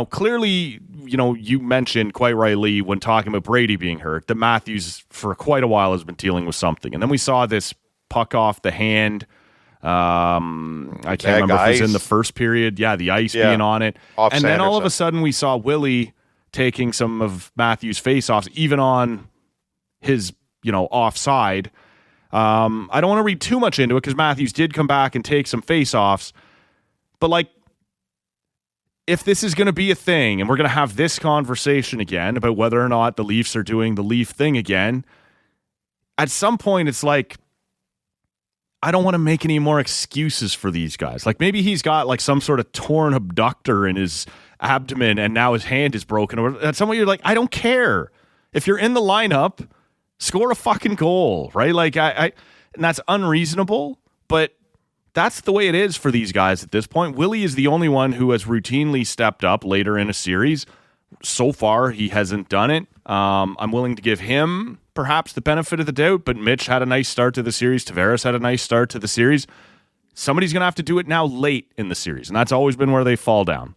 Speaker 1: Clearly, you mentioned quite rightly when talking about Brady being hurt that Matthews for quite a while has been dealing with something. And then we saw this puck off the hand. I can't remember if it was in the first period. Yeah, the ice being on it. And then all of a sudden we saw Willie taking some of Matthews' face-offs, even on his, offside. I don't want to read too much into it because Matthews did come back and take some face-offs. But, like, if this is going to be a thing and we're going to have this conversation again about whether or not the Leafs are doing the Leaf thing again, at some point it's like, I don't want to make any more excuses for these guys. Like, maybe he's got, like, some sort of torn abducter in his abdomen and now his hand is broken. Or at some point you're like, I don't care. If you're in the lineup, score a fucking goal, right? Like, and that's unreasonable, but that's the way it is for these guys at this point. Willie is the only one who has routinely stepped up later in a series. So far, he hasn't done it. I'm willing to give him perhaps the benefit of the doubt, but Mitch had a nice start to the series. Tavares had a nice start to the series. Somebody's going to have to do it now late in the series, and that's always been where they fall down.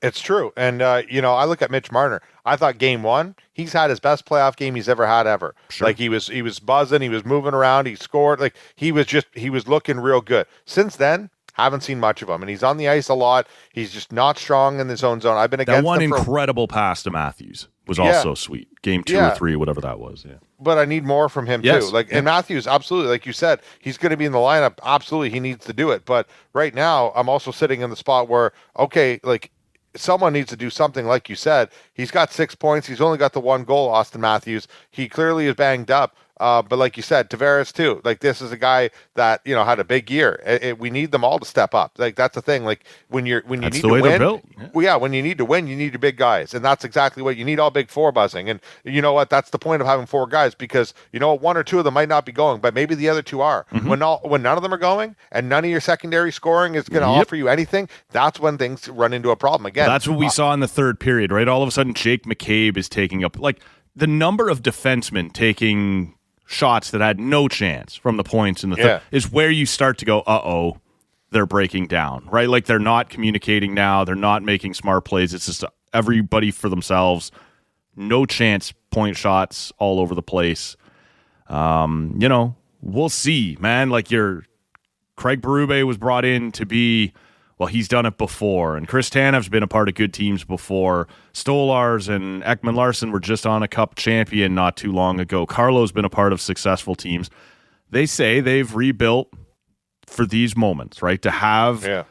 Speaker 3: It's true. And, I look at Mitch Marner. I thought game one, he's had his best playoff game he's ever had ever. Sure. Like, he was buzzing, he was moving around, he scored. Like, he was looking real good. Since then, haven't seen much of him. And he's on the ice a lot. He's just not strong in his own zone. I've been against
Speaker 1: that one incredible pass to Matthews was also sweet. Game 2 or 3, whatever that was. Yeah.
Speaker 3: But I need more from him too. Like, and Matthews, absolutely, like you said, he's going to be in the lineup. Absolutely, he needs to do it. But right now, I'm also sitting in the spot where, okay, like, someone needs to do something. Like you said, he's got 6 points. He's only got the one goal, Austin Matthews. He clearly is banged up. But like you said, Tavares too. Like, this is a guy that, had a big year. We need them all to step up. Like, that's the thing. Like, when you need to win, when you need to win, you need your big guys, and that's exactly what you need. All big four buzzing, and you know what? That's the point of having 4 guys, because one or two of them might not be going, but maybe the other 2 are. Mm-hmm. When none of them are going, and none of your secondary scoring is going to offer you anything, that's when things run into a problem again.
Speaker 1: That's what we saw in the third period, right? All of a sudden, Jake McCabe is taking up, like, the number of defensemen taking shots that had no chance from the points in the third is where you start to go, uh-oh, they're breaking down, right? Like, they're not communicating now. They're not making smart plays. It's just everybody for themselves. No chance point shots all over the place. We'll see, man. Like Craig Berube was brought in to be, well, he's done it before. And Chris Tanev's been a part of good teams before. Stolars and Ekman Larson were just on a cup champion not too long ago. Carlo's been a part of successful teams. They say they've rebuilt for these moments, right? To have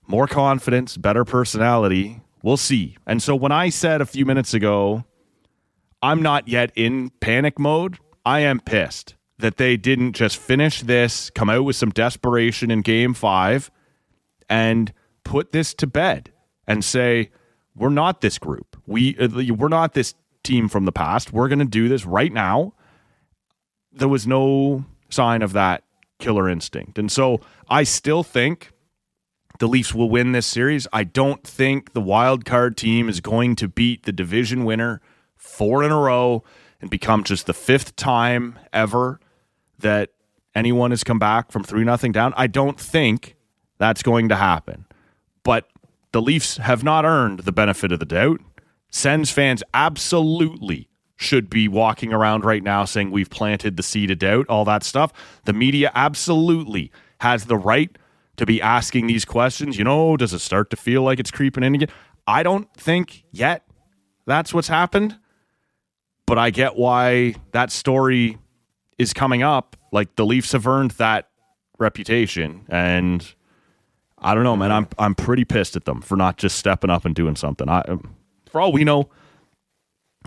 Speaker 1: more confidence, better personality. We'll see. And so when I said a few minutes ago, I'm not yet in panic mode, I am pissed that they didn't just finish this, come out with some desperation in Game 5, and put this to bed and say, we're not this group. We're not this team from the past. We're going to do this right now. There was no sign of that killer instinct. And so I still think the Leafs will win this series. I don't think the wild card team is going to beat the division winner 4 in a row and become just the 5th time ever that anyone has come back from 3-0 down. I don't think that's going to happen. But the Leafs have not earned the benefit of the doubt. Sens fans absolutely should be walking around right now saying we've planted the seed of doubt, all that stuff. The media absolutely has the right to be asking these questions. Does it start to feel like it's creeping in again? I don't think yet that's what's happened, but I get why that story is coming up. Like, the Leafs have earned that reputation, and I don't know, man. I'm pretty pissed at them for not just stepping up and doing something. For all we know,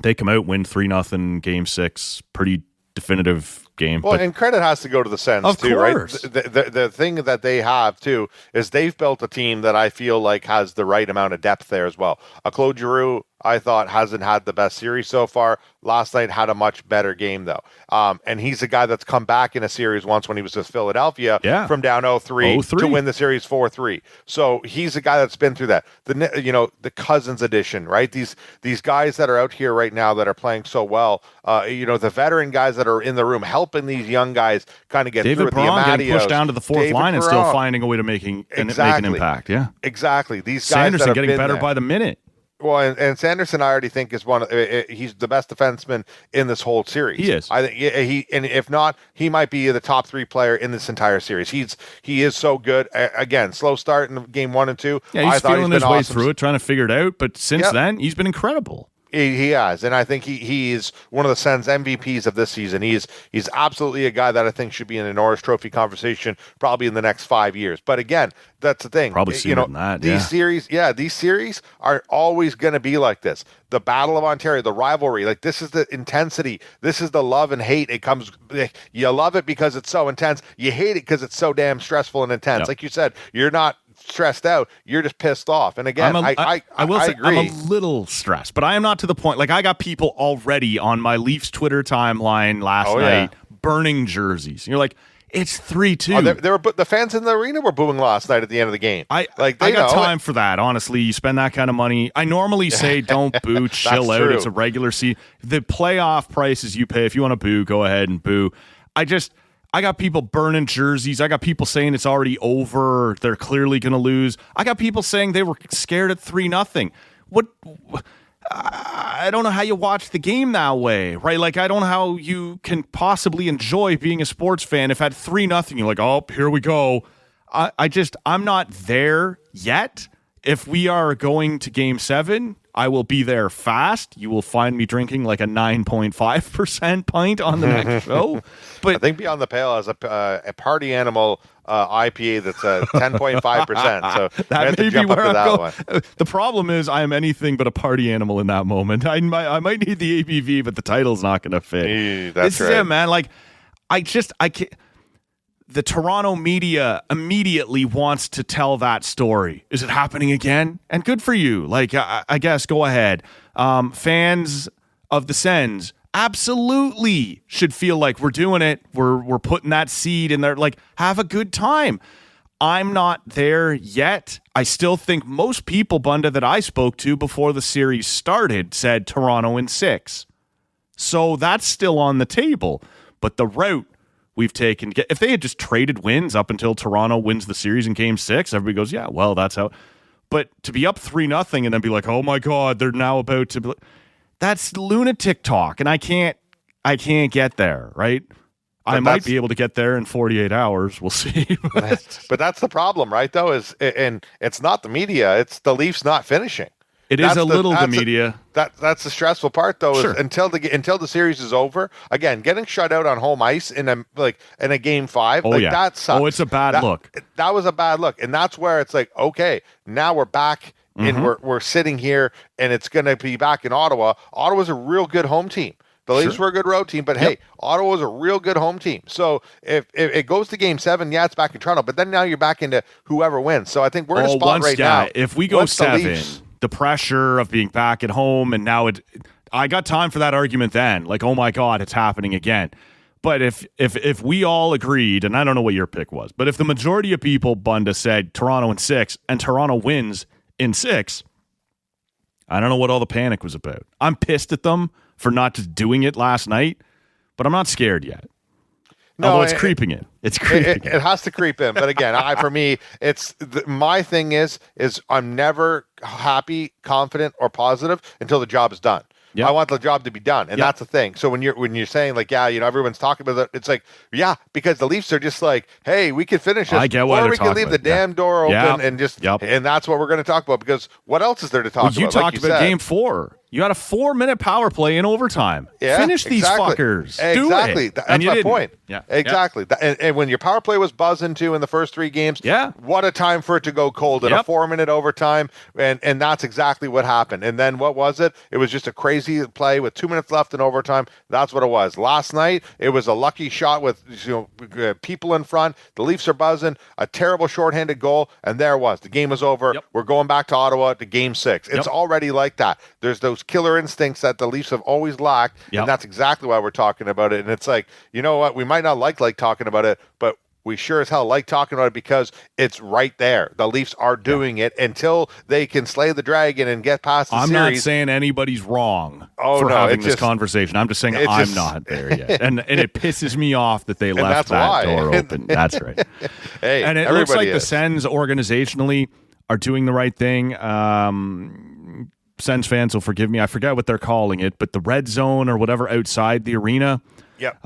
Speaker 1: they come out, win 3-0 Game 6, pretty definitive game.
Speaker 3: Well, and credit has to go to the Sens too,
Speaker 1: course.
Speaker 3: Right? The thing that they have too is they've built a team that I feel like has the right amount of depth there as well. Claude Giroux, I thought, hasn't had the best series so far. Last night had a much better game, though. And he's a guy that's come back in a series once when he was with Philadelphia from down 0-3 to win the series 4-3. So he's a guy that's been through that. The Cousins edition, right? These guys that are out here right now that are playing so well, the veteran guys that are in the room helping these young guys kind of get through it.
Speaker 1: Perron getting pushed down to the 4th line and still finding a way to make an impact. Yeah,
Speaker 3: exactly. These guys
Speaker 1: Sanderson
Speaker 3: that
Speaker 1: getting better
Speaker 3: there.
Speaker 1: by the minute.
Speaker 3: Well, and Sanderson, I already think is he's the best defenseman in this whole series.
Speaker 1: He is.
Speaker 3: I think and if not, he might be the top 3 player in this entire series. He is so good. Again, slow start in Game 1 and 2.
Speaker 1: Yeah, he's feeling his way through it, trying to figure it out. But since then, he's been incredible.
Speaker 3: He has, and I think he is one of the Sens MVPs of this season. He's absolutely a guy that I think should be in the Norris Trophy conversation probably in the next 5 years. But again, that's the thing.
Speaker 1: Probably sooner than that.
Speaker 3: These series are always going to be like this. The Battle of Ontario, the rivalry, like this is the intensity. This is the love and hate. It comes. You love it because it's so intense. You hate it because it's so damn stressful and intense. Yep. Like you said, you're not stressed out, you're just pissed off. And again, I will say
Speaker 1: agree. I'm a little stressed, but I am not to the point. Like, I got people already on my Leafs Twitter timeline last night burning jerseys. And you're like, it's 3-2.
Speaker 3: They were, the fans in the arena were booing last night at the end of the game.
Speaker 1: I got time for that. Honestly, you spend that kind of money. I normally say don't boo, chill out. True. It's a regular season. The playoff prices you pay. If you want to boo, go ahead and boo. I got people burning jerseys. I got people saying it's already over. They're clearly going to lose. I got people saying they were scared at 3-0. What? I don't know how you watch the game that way, right? Like, I don't know how you can possibly enjoy being a sports fan if at 3-0 you're like, oh, here we go. I'm not there yet. If we are going to Game 7, I will be there fast. You will find me drinking like a 9.5% pint on the next show. But
Speaker 3: I think Beyond the Pale has a party animal IPA that's 10.5%. So
Speaker 1: that may be where I'm going. The problem is I am anything but a party animal in that moment. I might need the ABV, but the title's not going to fit.
Speaker 3: That's right.
Speaker 1: Is it, man. Like, I can't. The Toronto media immediately wants to tell that story. Is it happening again? And good for you. Like, I guess, go ahead. Fans of the Sens absolutely should feel like we're doing it. We're putting that seed in there. Like, have a good time. I'm not there yet. I still think most people, Bunda, that I spoke to before the series started said Toronto in 6. So that's still on the table. But the route we've taken, if they had just traded wins up until Toronto wins the series in Game 6, everybody goes, yeah, well, that's how. But to be up 3-0 and then be like, oh my God, they're now about to. That's lunatic talk, and I can't I can't get there, right? I might be able to get there in 48 hours. We'll see.
Speaker 3: But that's the problem, right, though, and it's not the media. It's the Leafs not finishing.
Speaker 1: It is a little the media.
Speaker 3: That's the stressful part, though.
Speaker 1: Sure.
Speaker 3: Is until the series is over. Again, getting shut out on home ice in a game 5. That sucks.
Speaker 1: Oh, it's a bad look.
Speaker 3: That was a bad look, and that's where it's like, okay, now we're back, and we're sitting here, and it's going to be back in Ottawa. Ottawa's a real good home team. The Leafs were a good road team, but hey, Ottawa's a real good home team. So if it goes to game 7, it's back in Toronto, but then now you're back into whoever wins. So I think we're in a spot right now.
Speaker 1: If we go 7. The pressure of being back at home, and now I got time for that argument then. Like, oh my God, it's happening again. But if we all agreed, and I don't know what your pick was, but if the majority of people, Bunda, said Toronto in 6, and Toronto wins in 6, I don't know what all the panic was about. I'm pissed at them for not just doing it last night, but I'm not scared yet. No, although it's creeping in. It's creeping in.
Speaker 3: It has to creep in. But again, for me, my thing is I'm never happy, confident, or positive until the job is done. Yep. I want the job to be done, and that's the thing. So when you're saying like, everyone's talking about it, it's like, because the Leafs are just like, hey, we could finish this,
Speaker 1: I get what
Speaker 3: or we can leave the damn door open and just, and that's what we're going to talk about, because what else is there to talk about?
Speaker 1: You talked about game 4. You had a 4-minute power play in overtime.
Speaker 3: Yeah,
Speaker 1: finish these fuckers.
Speaker 3: Exactly.
Speaker 1: Do it.
Speaker 3: That's my point.
Speaker 1: Yeah.
Speaker 3: Exactly. Yeah. And when your power play was buzzing too in the first 3 games, what a time for it to go cold in a 4-minute overtime. And that's exactly what happened. And then what was it? It was just a crazy play with 2 minutes left in overtime. That's what it was. Last night, it was a lucky shot with people in front. The Leafs are buzzing. A terrible shorthanded goal. And there it was. The game was over. Yep. We're going back to Ottawa to game 6. It's already like that. There's those killer instincts that the Leafs have always lacked, and that's exactly why we're talking about it. And it's like, you know what? We might not like talking about it, but we sure as hell like talking about it because it's right there. The Leafs are doing it until they can slay the dragon and get past the series.
Speaker 1: I'm not saying anybody's wrong for having this conversation. I'm just saying I'm not there yet. And it pisses me off that they left that door open. That's right.
Speaker 3: Hey,
Speaker 1: and it looks like the Sens organizationally are doing the right thing. Sens fans will forgive me. I forget what they're calling it, but the red zone or whatever outside the arena.
Speaker 3: Yep.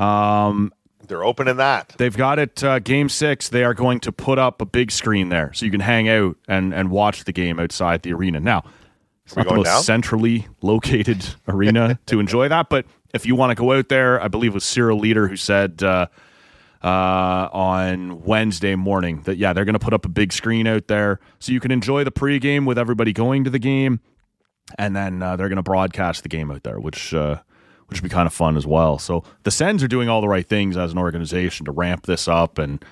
Speaker 3: They're opening that.
Speaker 1: They've got it. Game 6, they are going to put up a big screen there so you can hang out and watch the game outside the arena. Now, it's not the most centrally located arena to enjoy that, but if you want to go out there, I believe it was Cyril Leader who said on Wednesday morning that, they're going to put up a big screen out there so you can enjoy the pregame with everybody going to the game. And then they're going to broadcast the game out there, which would be kind of fun as well. So the Sens are doing all the right things as an organization to ramp this up and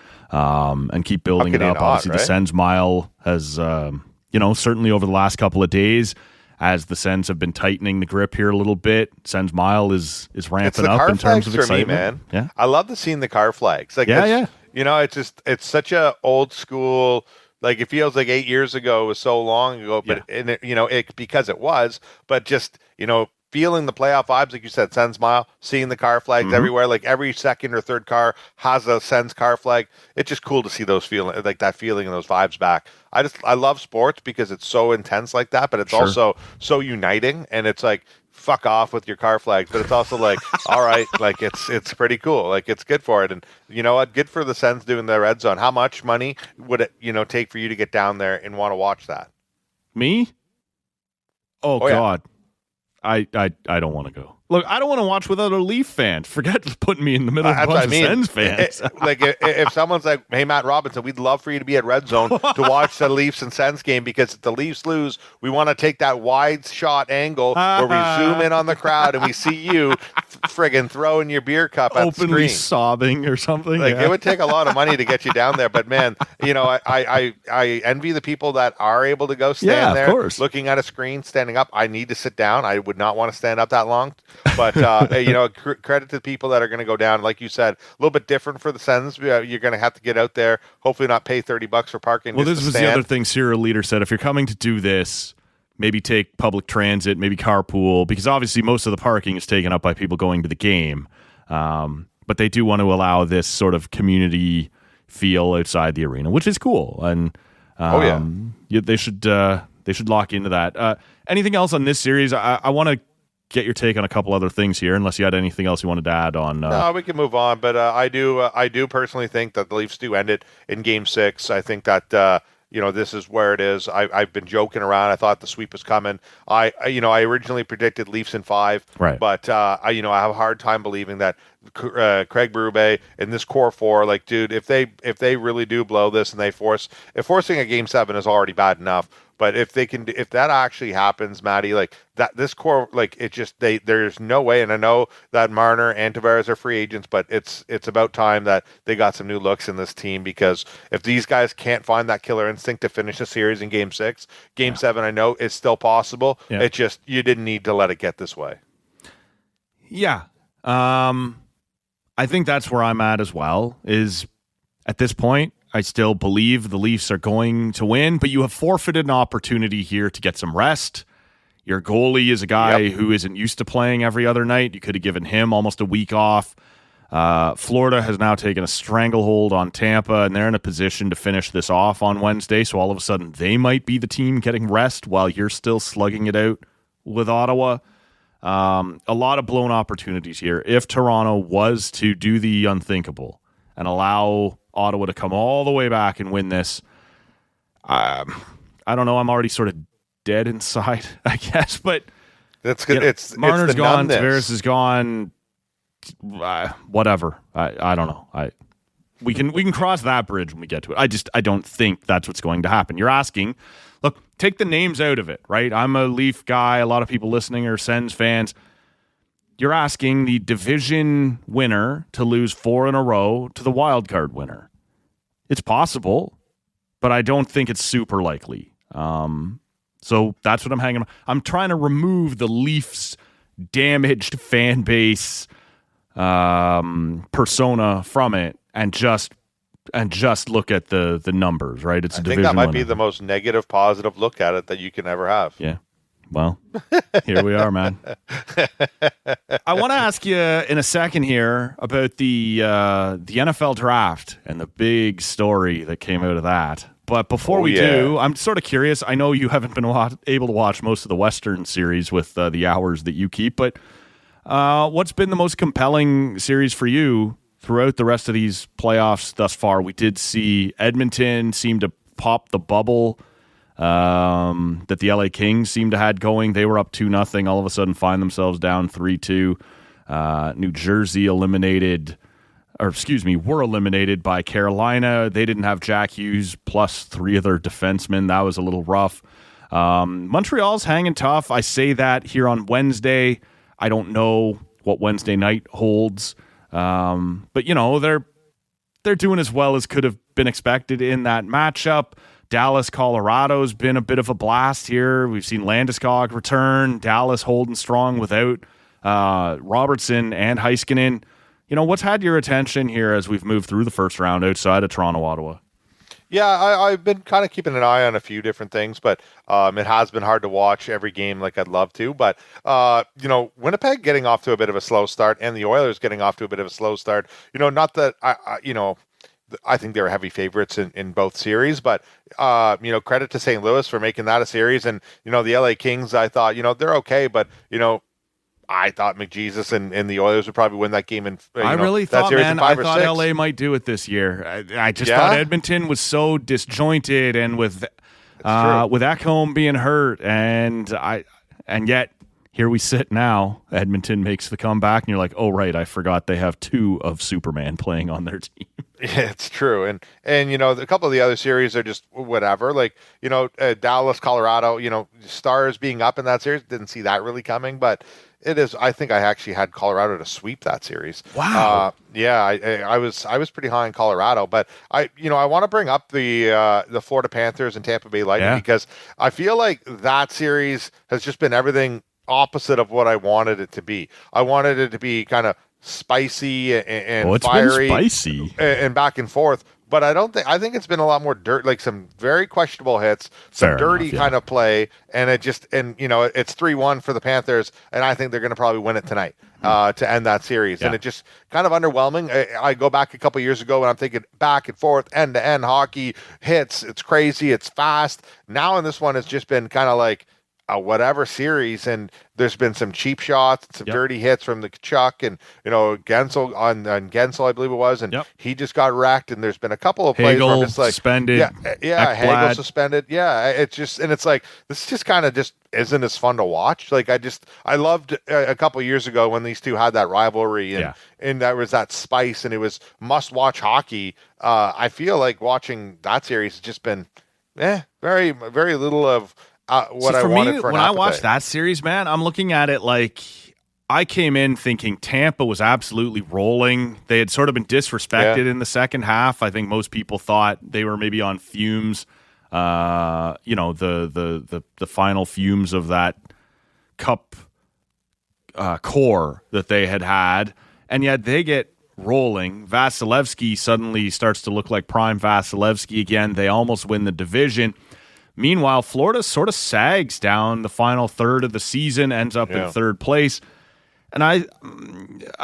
Speaker 1: keep building it up. Obviously, the Sens Mile has, certainly over the last couple of days, as the Sens have been tightening the grip here a little bit, Sens Mile is ramping up in terms of excitement.
Speaker 3: For me, man.
Speaker 1: Yeah,
Speaker 3: I love seeing the car flags. Like, it's such a old school. Like, it feels like 8 years ago was so long ago, but because it was, but just, feeling the playoff vibes, like you said, Sens Mile, seeing the car flags everywhere, like every second or third car has a Sens car flag. It's just cool to see that feeling and those vibes back. I love sports because it's so intense like that, but it's also so uniting, and it's like, fuck off with your car flags, but it's also like, all right, like it's pretty cool, like it's good for it. And you know what, good for the Sens doing the red zone. How much money would it take for you to get down there and want to watch that?
Speaker 1: Me? Oh God, I don't want to go. Look, I don't want to watch with other Leaf fans. Forget putting me in the middle of a bunch of Sens fans.
Speaker 3: If someone's like, hey, Matt Robinson, we'd love for you to be at Red Zone to watch the Leafs and Sens game, because if the Leafs lose, we want to take that wide shot angle where we zoom in on the crowd and we see you friggin' throwing your beer cup at
Speaker 1: openly
Speaker 3: the screen.
Speaker 1: Sobbing or something.
Speaker 3: It would take a lot of money to get you down there. But man, I envy the people that are able to go stand there looking at a screen, standing up. I need to sit down. I would not want to stand up that long. But, credit to the people that are going to go down. Like you said, a little bit different for the Sens. You're going to have to get out there, hopefully not pay $30 for parking.
Speaker 1: Well, this was the other thing Cyril Leader said. If you're coming to do this, maybe take public transit, maybe carpool, because obviously most of the parking is taken up by people going to the game. But they do want to allow this sort of community feel outside the arena, which is cool. And they should lock into that. Anything else on this series? I want to get your take on a couple other things here, unless you had anything else you wanted to add on.
Speaker 3: No, we can move on, but I do personally think that the Leafs do end it in Game 6. I think that this is where it is. I've been joking around. I thought the sweep was coming. I originally predicted Leafs in 5,
Speaker 1: right?
Speaker 3: But I have a hard time believing that Craig Berube and this core 4, like, dude, if they really do blow this and forcing a Game 7 is already bad enough. But if that actually happens, Matty, like that, this core, like there's no way. And I know that Marner and Tavares are free agents, but it's about time that they got some new looks in this team, because if these guys can't find that killer instinct to finish the series in Game 6, Game 7, I know it's still possible. Yeah. It just, you didn't need to let it get this way.
Speaker 1: Yeah. I think that's where I'm at as well, is at this point, I still believe the Leafs are going to win, but you have forfeited an opportunity here to get some rest. Your goalie is a guy who isn't used to playing every other night. You could have given him almost a week off. Florida has now taken a stranglehold on Tampa, and they're in a position to finish this off on Wednesday, so all of a sudden they might be the team getting rest while you're still slugging it out with Ottawa. A lot of blown opportunities here. If Toronto was to do the unthinkable and allow Ottawa to come all the way back and win this, I don't know. I'm already sort of dead inside, I guess. But
Speaker 3: that's good.
Speaker 1: Marner's gone. Tavares is gone. Whatever. I don't know. We can cross that bridge when we get to it. I don't think that's what's going to happen. You're asking. Look, take the names out of it, right? I'm a Leaf guy. A lot of people listening are Sens fans. You're asking the division winner to lose 4 in a row to the wild card winner. It's possible, but I don't think it's super likely. So that's what I'm hanging on. I'm trying to remove the Leafs' damaged fan base persona from it and just look at the numbers, right? It's a division
Speaker 3: think that might
Speaker 1: winner.
Speaker 3: be the most negative positive look at it that you can ever have.
Speaker 1: Yeah. Well, here we are, man. I want to ask you in a second here about the NFL draft and the big story that came out of that. But before we do, I'm sort of curious. I know you haven't been able to watch most of the Western series with the hours that you keep, but what's been the most compelling series for you throughout the rest of these playoffs thus far? We did see Edmonton seem to pop the bubble that the LA Kings seemed to had going. They were up 2-0, all of a sudden find themselves down 3-2. New Jersey were eliminated by Carolina. They didn't have Jack Hughes plus 3 other defensemen. That was a little rough. Montreal's hanging tough. I say that here on Wednesday. I don't know what Wednesday night holds. But they're doing as well as could have been expected in that matchup. Dallas, Colorado's been a bit of a blast here. We've seen Landeskog return. Dallas holding strong without Robertson and Heiskanen. What's had your attention here as we've moved through the first round outside of Toronto, Ottawa?
Speaker 3: Yeah, I've been kind of keeping an eye on a few different things, but it has been hard to watch every game like I'd love to. But, Winnipeg getting off to a bit of a slow start and the Oilers getting off to a bit of a slow start. Not that I think they were heavy favorites in both series, but, credit to St. Louis for making that a series. And, the LA Kings, I thought, they're okay, but, I thought McJesus and the Oilers would probuld win that game. I
Speaker 1: really thought, man, I thought LA might do it this year. I just thought Edmonton was so disjointed, and with Ekholm being hurt, and yet here we sit now. Edmonton makes the comeback, and you're like, oh right, I forgot they have 2 of Superman playing on their team.
Speaker 3: Yeah, it's true, and a couple of the other series are just whatever. Like Dallas, Colorado. Stars being up in that series, didn't see that really coming, but. It is. I think I actually had Colorado to sweep that series.
Speaker 1: Wow.
Speaker 3: I was pretty high in Colorado, but I want to bring up the Florida Panthers and Tampa Bay Lightning because I feel like that series has just been everything opposite of what I wanted it to be. I wanted it to be kind of spicy and fiery,
Speaker 1: been spicy
Speaker 3: and back and forth. But I think it's been a lot more dirt, like some very questionable hits, some dirty kind of play, and it's 3-1 for the Panthers, and I think they're going to probably win it tonight to end that series. Yeah. And it just kind of underwhelming. I go back a couple years ago and I'm thinking back and forth, end to end hockey hits. It's crazy. It's fast. Now in this one, it's just been kind of like, whatever series, and there's been some cheap shots, some dirty hits from the Kachuk, and Gensel on Gensel, I believe it was, and he just got wrecked. And there's been a couple of plays where I'm just like
Speaker 1: suspended,
Speaker 3: Hagel suspended, it's just, and it's like this just kind of just isn't as fun to watch. Like I loved a couple of years ago when these two had that rivalry, and there was that spice, and it was must watch hockey. I feel like watching that series has just been very very little of what I wanted for an
Speaker 1: when I watched that series, man, I'm looking at it like I came in thinking Tampa was absolutely rolling. They had sort of been disrespected in the second half. I think most people thought they were maybe on fumes. The final fumes of that cup core that they had, and yet they get rolling. Vasilevsky suddenly starts to look like prime Vasilevsky again. They almost win the division. Meanwhile, Florida sort of sags down the final third of the season, ends up in third place. And I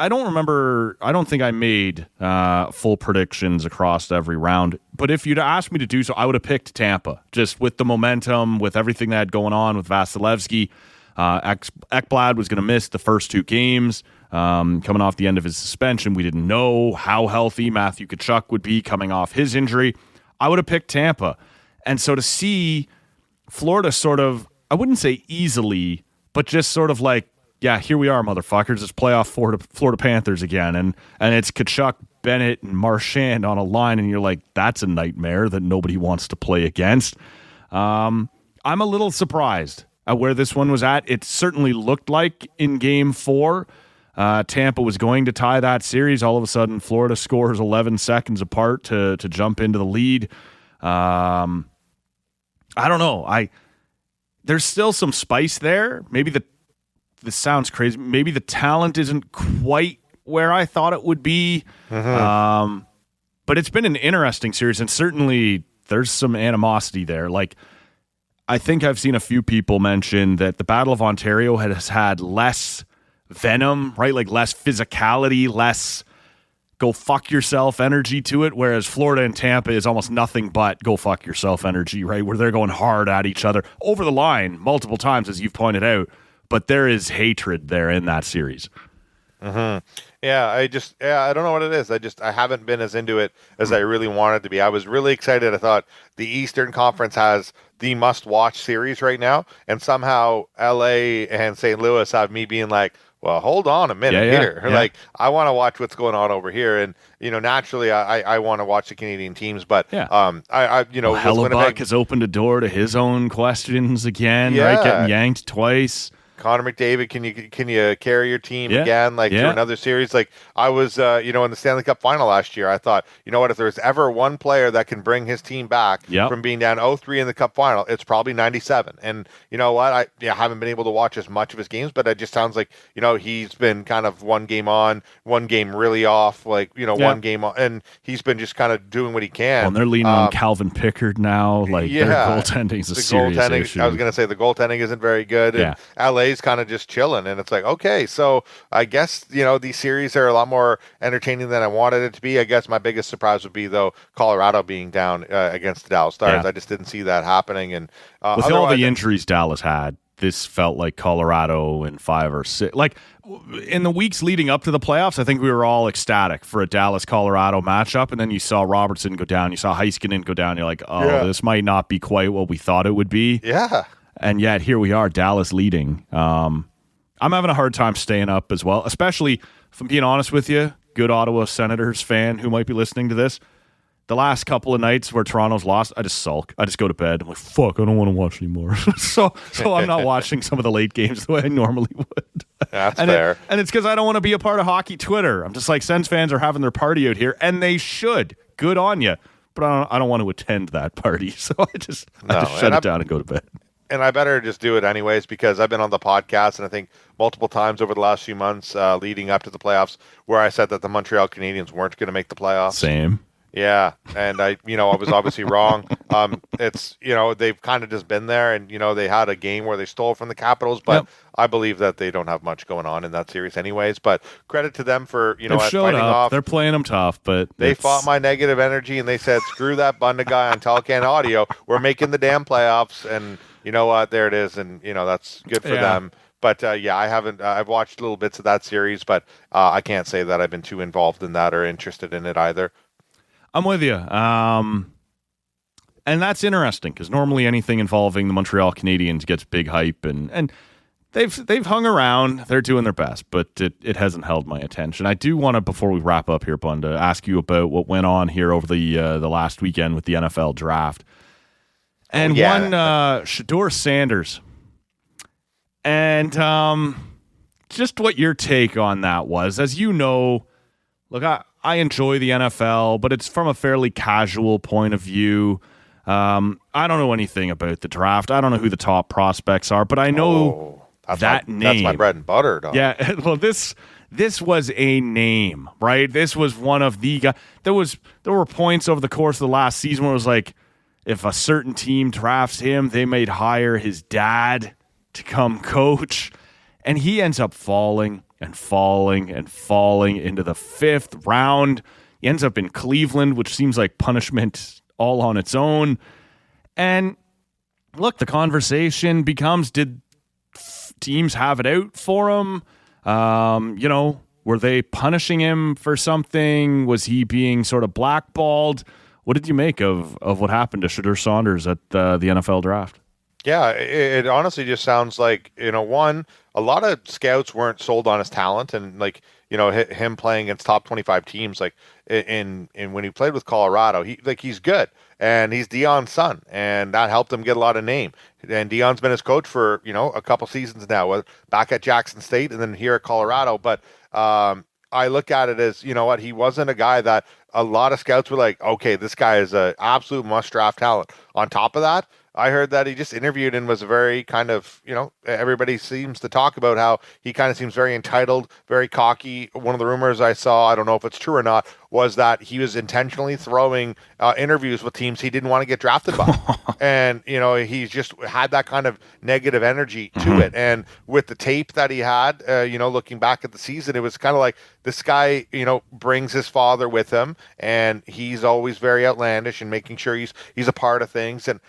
Speaker 1: don't remember, I don't think I made full predictions across every round. But if you'd asked me to do so, I would have picked Tampa, just with the momentum, with everything that had going on with Vasilevsky. Ekblad was going to miss the first two games, coming off the end of his suspension. We didn't know how healthy Matthew Tkachuk would be coming off his injury. I would have picked Tampa. And so to see Florida sort of, I wouldn't say easily, but just sort of like, yeah, here we are, motherfuckers. It's playoff Florida Panthers again. And it's Tkachuk, Bennett, and Marchand on a line, and you're like, that's a nightmare that nobody wants to play against. I'm a little surprised at where this one was at. It certainly looked like in Game 4, Tampa was going to tie that series. All of a sudden, Florida scores 11 seconds apart to jump into the lead. I don't know. There's still some spice there. Maybe this sounds crazy. Maybe the talent isn't quite where I thought it would be. But it's been an interesting series, and certainly there's some animosity there. Like, I think I've seen a few people mention that the Battle of Ontario has had less venom, right? Like less physicality, less go fuck yourself energy to it, whereas Florida and Tampa is almost nothing but go fuck yourself energy, right? Where they're going hard at each other over the line multiple times, as you've pointed out, but there is hatred there in that series.
Speaker 3: Yeah, I don't know what it is. I haven't been as into it as I really wanted to be. I was really excited. I thought the Eastern Conference has the must-watch series right now, and somehow LA and St. Louis have me being like, well, hold on a minute here. Yeah. Like, I want to watch what's going on over here. And, naturally, I want to watch the Canadian teams. But,
Speaker 1: Hellebuck has opened a door to his own questions again, right? Getting yanked twice.
Speaker 3: Connor McDavid, can you carry your team again, through another series? Like, I was, in the Stanley Cup final last year, I thought, if there's ever one player that can bring his team back from being down 0-3 in the Cup final, it's probably 97. And you know what? I haven't been able to watch as much of his games, but it just sounds like, he's been kind of one game on, one game really off, one game on, and he's been just kind of doing what he can.
Speaker 1: Well, and they're leaning on Calvin Pickard now. Like, their goaltending is a serious issue.
Speaker 3: I was going to say the goaltending isn't very good. And LA kind of just chilling, and it's like, okay, so I guess these series are a lot more entertaining than I wanted it to be. I guess my biggest surprise would be, though, Colorado being down against the Dallas Stars. I just didn't see that happening. And
Speaker 1: with all the injuries Dallas had, this felt like Colorado in 5 or 6. Like, in the weeks leading up to the playoffs, I think we were all ecstatic for a Dallas-Colorado matchup, and then you saw Robertson go down, you saw Heiskanen go down, you're like, this might not be quite what we thought it would be.
Speaker 3: Yeah.
Speaker 1: And yet, here we are, Dallas leading. I'm having a hard time staying up as well, especially, if I'm being honest with you, good Ottawa Senators fan who might be listening to this. The last couple of nights where Toronto's lost, I just sulk. I just go to bed. I'm like, fuck, I don't want to watch anymore. so I'm not watching some of the late games the way I normally would.
Speaker 3: That's fair.
Speaker 1: And it's because I don't want to be a part of hockey Twitter. I'm just like, Sens fans are having their party out here, and they should. Good on you. But I don't want to attend that party. So I just shut it down and go to bed.
Speaker 3: And I better just do it anyways, because I've been on the podcast, and I think multiple times over the last few months leading up to the playoffs where I said that the Montreal Canadiens weren't going to make the playoffs.
Speaker 1: Same.
Speaker 3: Yeah, and I was obviously wrong. It's, they've kind of just been there, and, they had a game where they stole from the Capitals, but I believe that they don't have much going on in that series anyways. But credit to them for,
Speaker 1: fighting off. They're playing them tough, but
Speaker 3: they fought my negative energy, and they said, screw that Bunda guy on Telcan Audio. We're making the damn playoffs, and you know what, there it is, and that's good for them. But I haven't. I've watched little bits of that series, but I can't say that I've been too involved in that or interested in it either.
Speaker 1: I'm with you. And that's interesting because normally anything involving the Montreal Canadiens gets big hype, and they've hung around. They're doing their best, but it hasn't held my attention. I do want to, before we wrap up here, Bunda, ask you about what went on here over the last weekend with the NFL draft. And Shedeur Sanders. And just what your take on that was. As you know, look, I enjoy the NFL, but it's from a fairly casual point of view. I don't know anything about the draft. I don't know who the top prospects are, but I know name.
Speaker 3: That's my bread and butter, dog.
Speaker 1: Yeah, well, this was a name, right? This was one of the guys. There were points over the course of the last season where it was like, if a certain team drafts him, they might hire his dad to come coach. And he ends up falling and falling and falling into the 5th round. He ends up in Cleveland, which seems like punishment all on its own. And look, the conversation becomes, did teams have it out for him? Were they punishing him for something? Was he being sort of blackballed? What did you make of what happened to Shedeur Sanders at the NFL draft?
Speaker 3: Yeah, it honestly just sounds like, one, a lot of scouts weren't sold on his talent, and him playing against top 25 teams, like in when he played with Colorado, he's good, and he's Deion's son, and that helped him get a lot of name. And Deion's been his coach for a couple seasons now, back at Jackson State and then here at Colorado. But I look at it as, he wasn't a guy that a lot of scouts were like, okay, this guy is an absolute must draft talent. On top of that, I heard that he just interviewed and was very kind of, everybody seems to talk about how he kind of seems very entitled, very cocky. One of the rumors I saw, I don't know if it's true or not, was that he was intentionally throwing interviews with teams he didn't want to get drafted by. And, he's just had that kind of negative energy to it. And with the tape that he had, looking back at the season, it was kind of like this guy, brings his father with him, and he's always very outlandish and making sure he's a part of things. And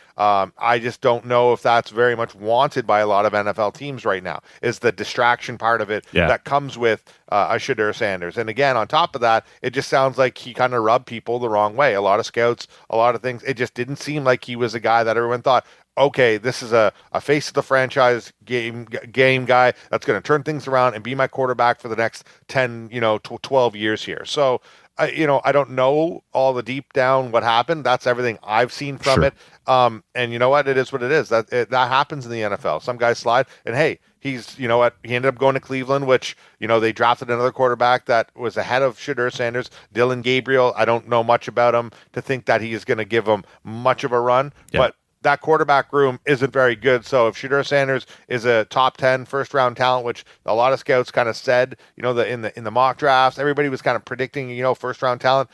Speaker 3: I just don't know if that's very much wanted by a lot of NFL teams right now, is the distraction part of it that comes with a Shedeur Sanders. And again, on top of that, it just sounds like he kind of rubbed people the wrong way. A lot of scouts, a lot of things. It just didn't seem like he was a guy that everyone thought, okay, this is a face of the franchise game guy that's going to turn things around and be my quarterback for the next 10, 12 years here. So, I don't know all the deep down what happened. That's everything I've seen from it. And you know what? It is what it is. That happens in the NFL. Some guys slide, and hey, he ended up going to Cleveland, which, they drafted another quarterback that was ahead of Shedeur Sanders, Dylan Gabriel. I don't know much about him to think that he is going to give him much of a run, but that quarterback room isn't very good. So if Shedeur Sanders is a top 10 first round talent, which a lot of scouts kind of said, in the mock drafts, everybody was kind of predicting, first round talent.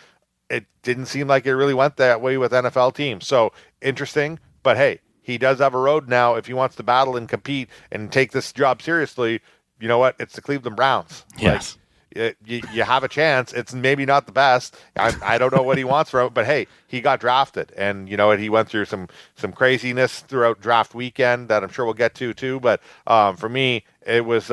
Speaker 3: It didn't seem like it really went that way with NFL teams. So interesting, but hey, he does have a road now. If he wants to battle and compete and take this job seriously, you know what? It's the Cleveland Browns.
Speaker 1: Yes.
Speaker 3: You have a chance. It's maybe not the best. I don't know what he wants from it, but hey, he got drafted, and he went through some craziness throughout draft weekend that I'm sure we'll get to too. But for me, it was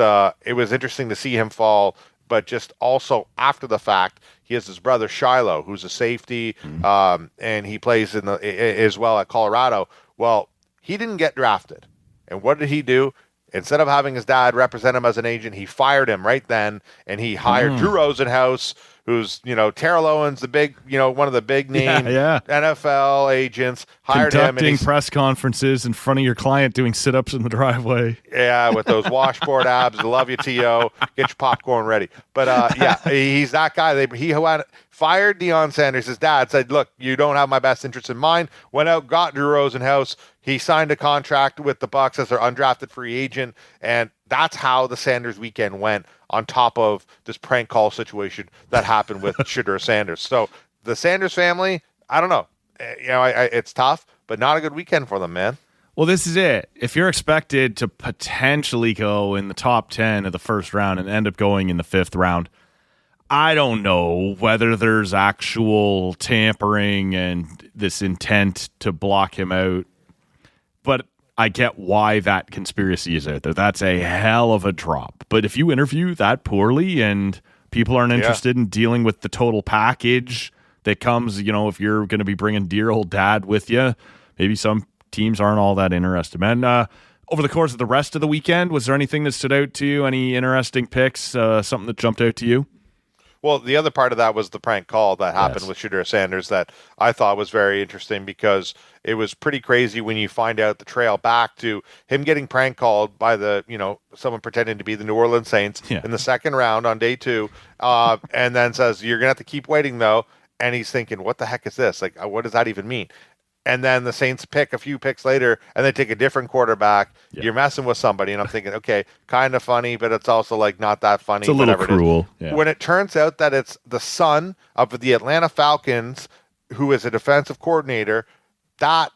Speaker 3: interesting to see him fall, but just also after the fact, he has his brother Shiloh, who's a safety, and he plays as well at Colorado. Well, he didn't get drafted, and what did he do? Instead of having his dad represent him as an agent, he fired him right then, and he hired Drew Rosenhaus, who's, Terrell Owens, the big, one of the big name NFL agents, hired
Speaker 1: conducting
Speaker 3: him.
Speaker 1: Press conferences in front of your client, doing sit-ups in the driveway.
Speaker 3: Yeah, with those washboard abs. Love you, T.O. Get your popcorn ready. But, he's that guy. He fired Deion Sanders. His dad said, look, you don't have my best interest in mind. Went out, got Drew Rosenhaus. He signed a contract with the Bucs as their undrafted free agent, and that's how the Sanders weekend went, on top of this prank call situation that happened with Shedeur Sanders. So the Sanders family, I don't know. It's tough, but not a good weekend for them, man.
Speaker 1: Well, this is it. If you're expected to potentially go in the top 10 of the first round and end up going in the 5th round, I don't know whether there's actual tampering and this intent to block him out. But I get why that conspiracy is out there. That's a hell of a drop. But if you interview that poorly and people aren't interested in dealing with the total package that comes, if you're going to be bringing dear old dad with you, maybe some teams aren't all that interested. Man, over the course of the rest of the weekend, was there anything that stood out to you? Any interesting picks? Something that jumped out to you?
Speaker 3: Well, the other part of that was the prank call that happened with Shedeur Sanders that I thought was very interesting because it was pretty crazy when you find out the trail back to him getting prank called by someone pretending to be the New Orleans Saints in the second round on day 2, and then says, you're going to have to keep waiting, though. And he's thinking, what the heck is this? Like, what does that even mean? And then the Saints pick a few picks later, and they take a different quarterback. Yeah. You're messing with somebody, and I'm thinking, okay, kind of funny, but it's also like not that funny.
Speaker 1: It's a little cruel.
Speaker 3: Yeah. When it turns out that it's the son of the Atlanta Falcons, who is a defensive coordinator, that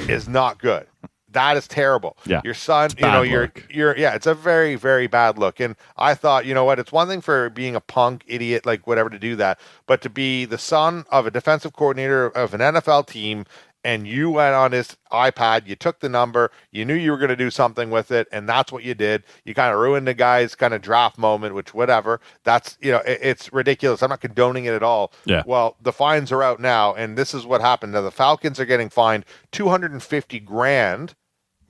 Speaker 3: is not good. That is terrible.
Speaker 1: Yeah.
Speaker 3: Your son, it's a very, very bad look. And I thought, it's one thing for being a punk idiot, like whatever, to do that, but to be the son of a defensive coordinator of an NFL team, and you went on his iPad, you took the number, you knew you were going to do something with it, and that's what you did. You kind of ruined the guy's kind of draft moment, which whatever. That's, it's ridiculous. I'm not condoning it at all.
Speaker 1: Yeah.
Speaker 3: Well, the fines are out now, and this is what happened. Now, the Falcons are getting fined $250,000.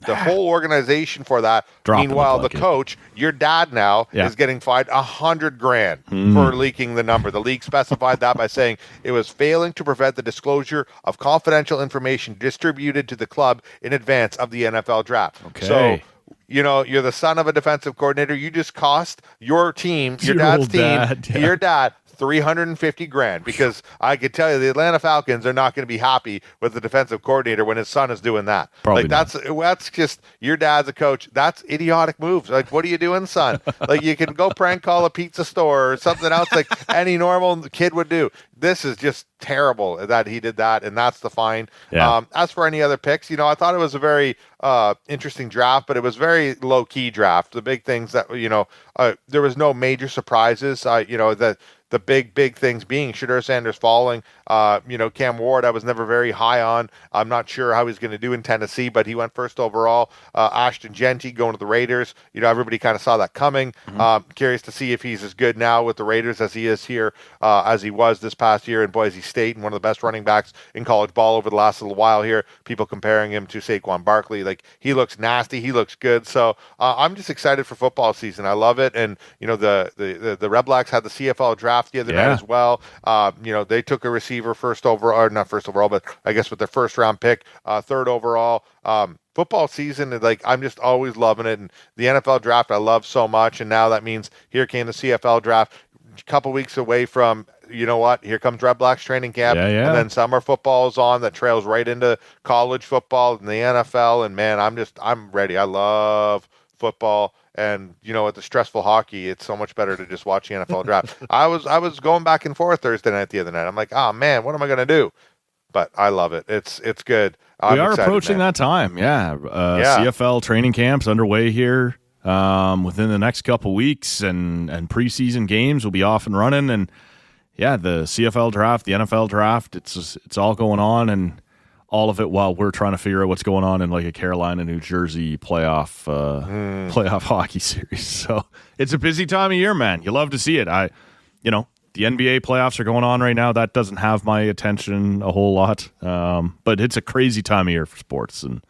Speaker 3: The whole organization for that. Meanwhile, the coach, your dad now, is getting fined $100,000 for leaking the number. The league specified that by saying it was failing to prevent the disclosure of confidential information distributed to the club in advance of the NFL draft.
Speaker 1: Okay.
Speaker 3: So, you're the son of a defensive coordinator. You just cost your team, your dad's team, your dad, $350,000, because I could tell you the Atlanta Falcons are not going to be happy with the defensive coordinator when his son is doing that.
Speaker 1: Probably
Speaker 3: that's just, your dad's a coach. That's idiotic moves. Like, what are you doing, son? Like, you can go prank call a pizza store or something else like any normal kid would do. This is just terrible that he did that, and that's the fine.
Speaker 1: Yeah.
Speaker 3: As for any other picks, I thought it was a very interesting draft, but it was very low-key draft. The big things that, there was no major surprises. The big things being Shedeur Sanders falling. Cam Ward, I was never very high on. I'm not sure how he's going to do in Tennessee, but he went first overall. Ashton Genty going to the Raiders. Everybody kind of saw that coming. Curious to see if he's as good now with the Raiders as he is here, as he was this past year in Boise State, and one of the best running backs in college ball over the last little while here. People comparing him to Saquon Barkley. Like, he looks nasty. He looks good. So I'm just excited for football season. I love it. And, the Red Blacks had the CFL draft the other night as well. They took a receiver not first overall, but I guess with their first round pick, third overall. Football season, I'm just always loving it. And the NFL draft I love so much. And now that means here came the CFL draft, a couple weeks away from, here comes Red Blacks training camp.
Speaker 1: Yeah.
Speaker 3: And then summer football is on that trails right into college football and the NFL. And man, I'm ready. I love football. And with the stressful hockey, it's so much better to just watch the NFL draft. I was going back and forth Thursday night the other night. I'm like, oh man, what am I going to do? But I love it. It's good.
Speaker 1: We are approaching that time. Yeah. CFL training camps underway here within the next couple weeks, and preseason games will be off and running. And yeah, the CFL draft, the NFL draft, it's all going on, and all of it while we're trying to figure out what's going on in like a Carolina, New Jersey playoff hockey series. So it's a busy time of year, man. You love to see it. The NBA playoffs are going on right now. That doesn't have my attention a whole lot. But it's a crazy time of year for sports and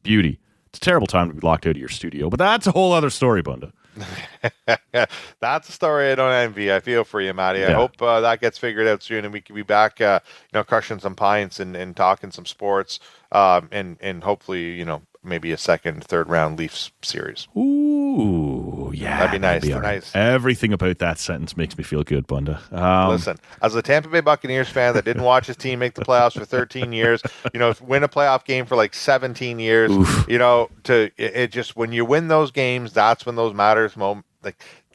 Speaker 1: beauty. It's a terrible time to be locked out of your studio, but that's a whole other story, Bunda.
Speaker 3: That's a story I don't envy. I feel for you, Matty.
Speaker 1: Yeah.
Speaker 3: I hope that gets figured out soon and we can be back, crushing some pints and talking some sports, and hopefully, maybe a second, third round Leafs series.
Speaker 1: Ooh, yeah.
Speaker 3: That'd be nice.
Speaker 1: Nice. Everything about that sentence makes me feel good, Bunda.
Speaker 3: Listen, as a Tampa Bay Buccaneers fan that didn't watch his team make the playoffs for 13 years, win a playoff game for like 17 years, when you win those games, that's when those matters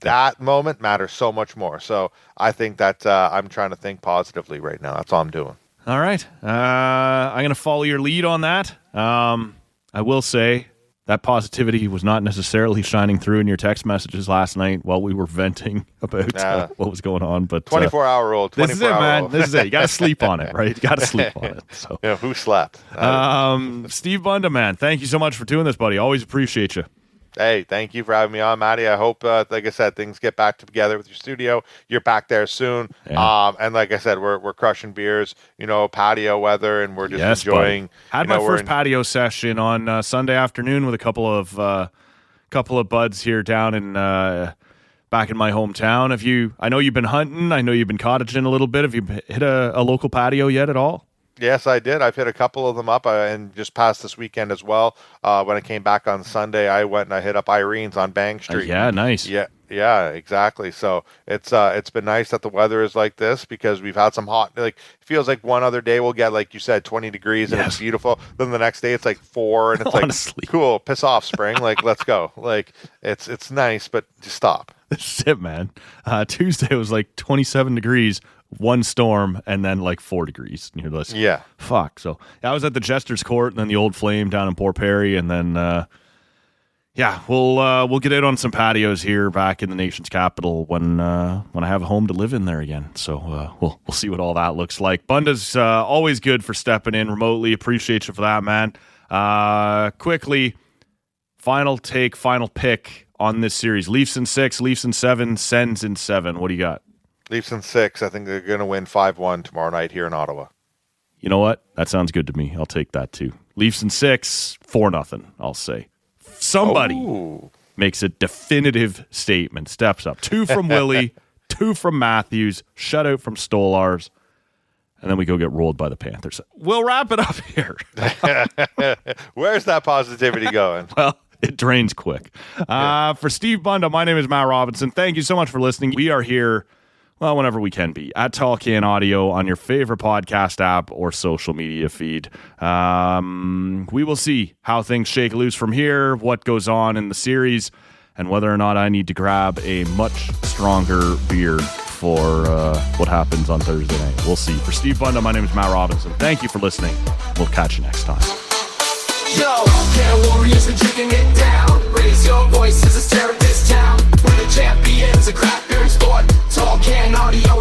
Speaker 3: that moment matters so much more. So I think that I'm trying to think positively right now. That's all I'm doing.
Speaker 1: All right. I'm going to follow your lead on that. I will say that positivity was not necessarily shining through in your text messages last night while we were venting about what was going on. But
Speaker 3: 24-hour rule.
Speaker 1: This is it, man. This is it. You got to sleep on it, right? You got to sleep on it. So,
Speaker 3: yeah, who slept?
Speaker 1: Steve Bunda, man, thank you so much for doing this, buddy. Always appreciate you.
Speaker 3: Hey, thank you for having me on, Matty. I hope, like I said, things get back together with your studio. You're back there soon.
Speaker 1: Yeah.
Speaker 3: And like I said, we're crushing beers, patio weather, and we're just enjoying.
Speaker 1: Buddy. Had my first patio session on Sunday afternoon with a couple of buds here down in back in my hometown. I know you've been hunting. I know you've been cottaging a little bit. Have you hit a local patio yet at all?
Speaker 3: Yes, I did. I've hit a couple of them up and just passed this weekend as well. When I came back on Sunday, I went and I hit up Irene's on Bank Street.
Speaker 1: Yeah, nice.
Speaker 3: Yeah, exactly. So it's been nice that the weather is like this because we've had some hot, it feels like one other day we'll get, like you said, 20 degrees and it's beautiful. Then the next day it's like 4 and it's
Speaker 1: Honestly.
Speaker 3: like, cool, piss off spring. Let's go. It's nice, but just stop.
Speaker 1: This is it, man. Tuesday was like 27 degrees. One storm and then like 4 degrees. And you're like, fuck. So I was at the Jester's Court and then the Old Flame down in Port Perry, and then we'll get out on some patios here back in the nation's capital when I have a home to live in there again. So we'll see what all that looks like. Bunda's always good for stepping in remotely. Appreciate you for that, man. Quickly, final pick on this series. Leafs in 6, Leafs in 7, Sens in 7. What do you got?
Speaker 3: Leafs in 6. I think they're going to win 5-1 tomorrow night here in Ottawa.
Speaker 1: You know what? That sounds good to me. I'll take that too. Leafs in 6, 4-0, I'll say. Somebody makes a definitive statement, steps up. 2 from Willie, 2 from Matthews, shutout from Stolars, and then we go get rolled by the Panthers. We'll wrap it up here.
Speaker 3: Where's that positivity going?
Speaker 1: Well, it drains quick. For Steve Bunda, my name is Matt Robinson. Thank you so much for listening. We are here, whenever we can be, at Tall Can Audio on your favorite podcast app or social media feed. We will see how things shake loose from here, what goes on in the series, and whether or not I need to grab a much stronger beer for what happens on Thursday night. We'll see. For Steve Bunda, my name is Matt Robinson. Thank you for listening. We'll catch you next time.
Speaker 4: Yo, can warriors are drinking it down. Raise your voices and stare at this town. We're the champions of craft beer and sport. Tall Can Audio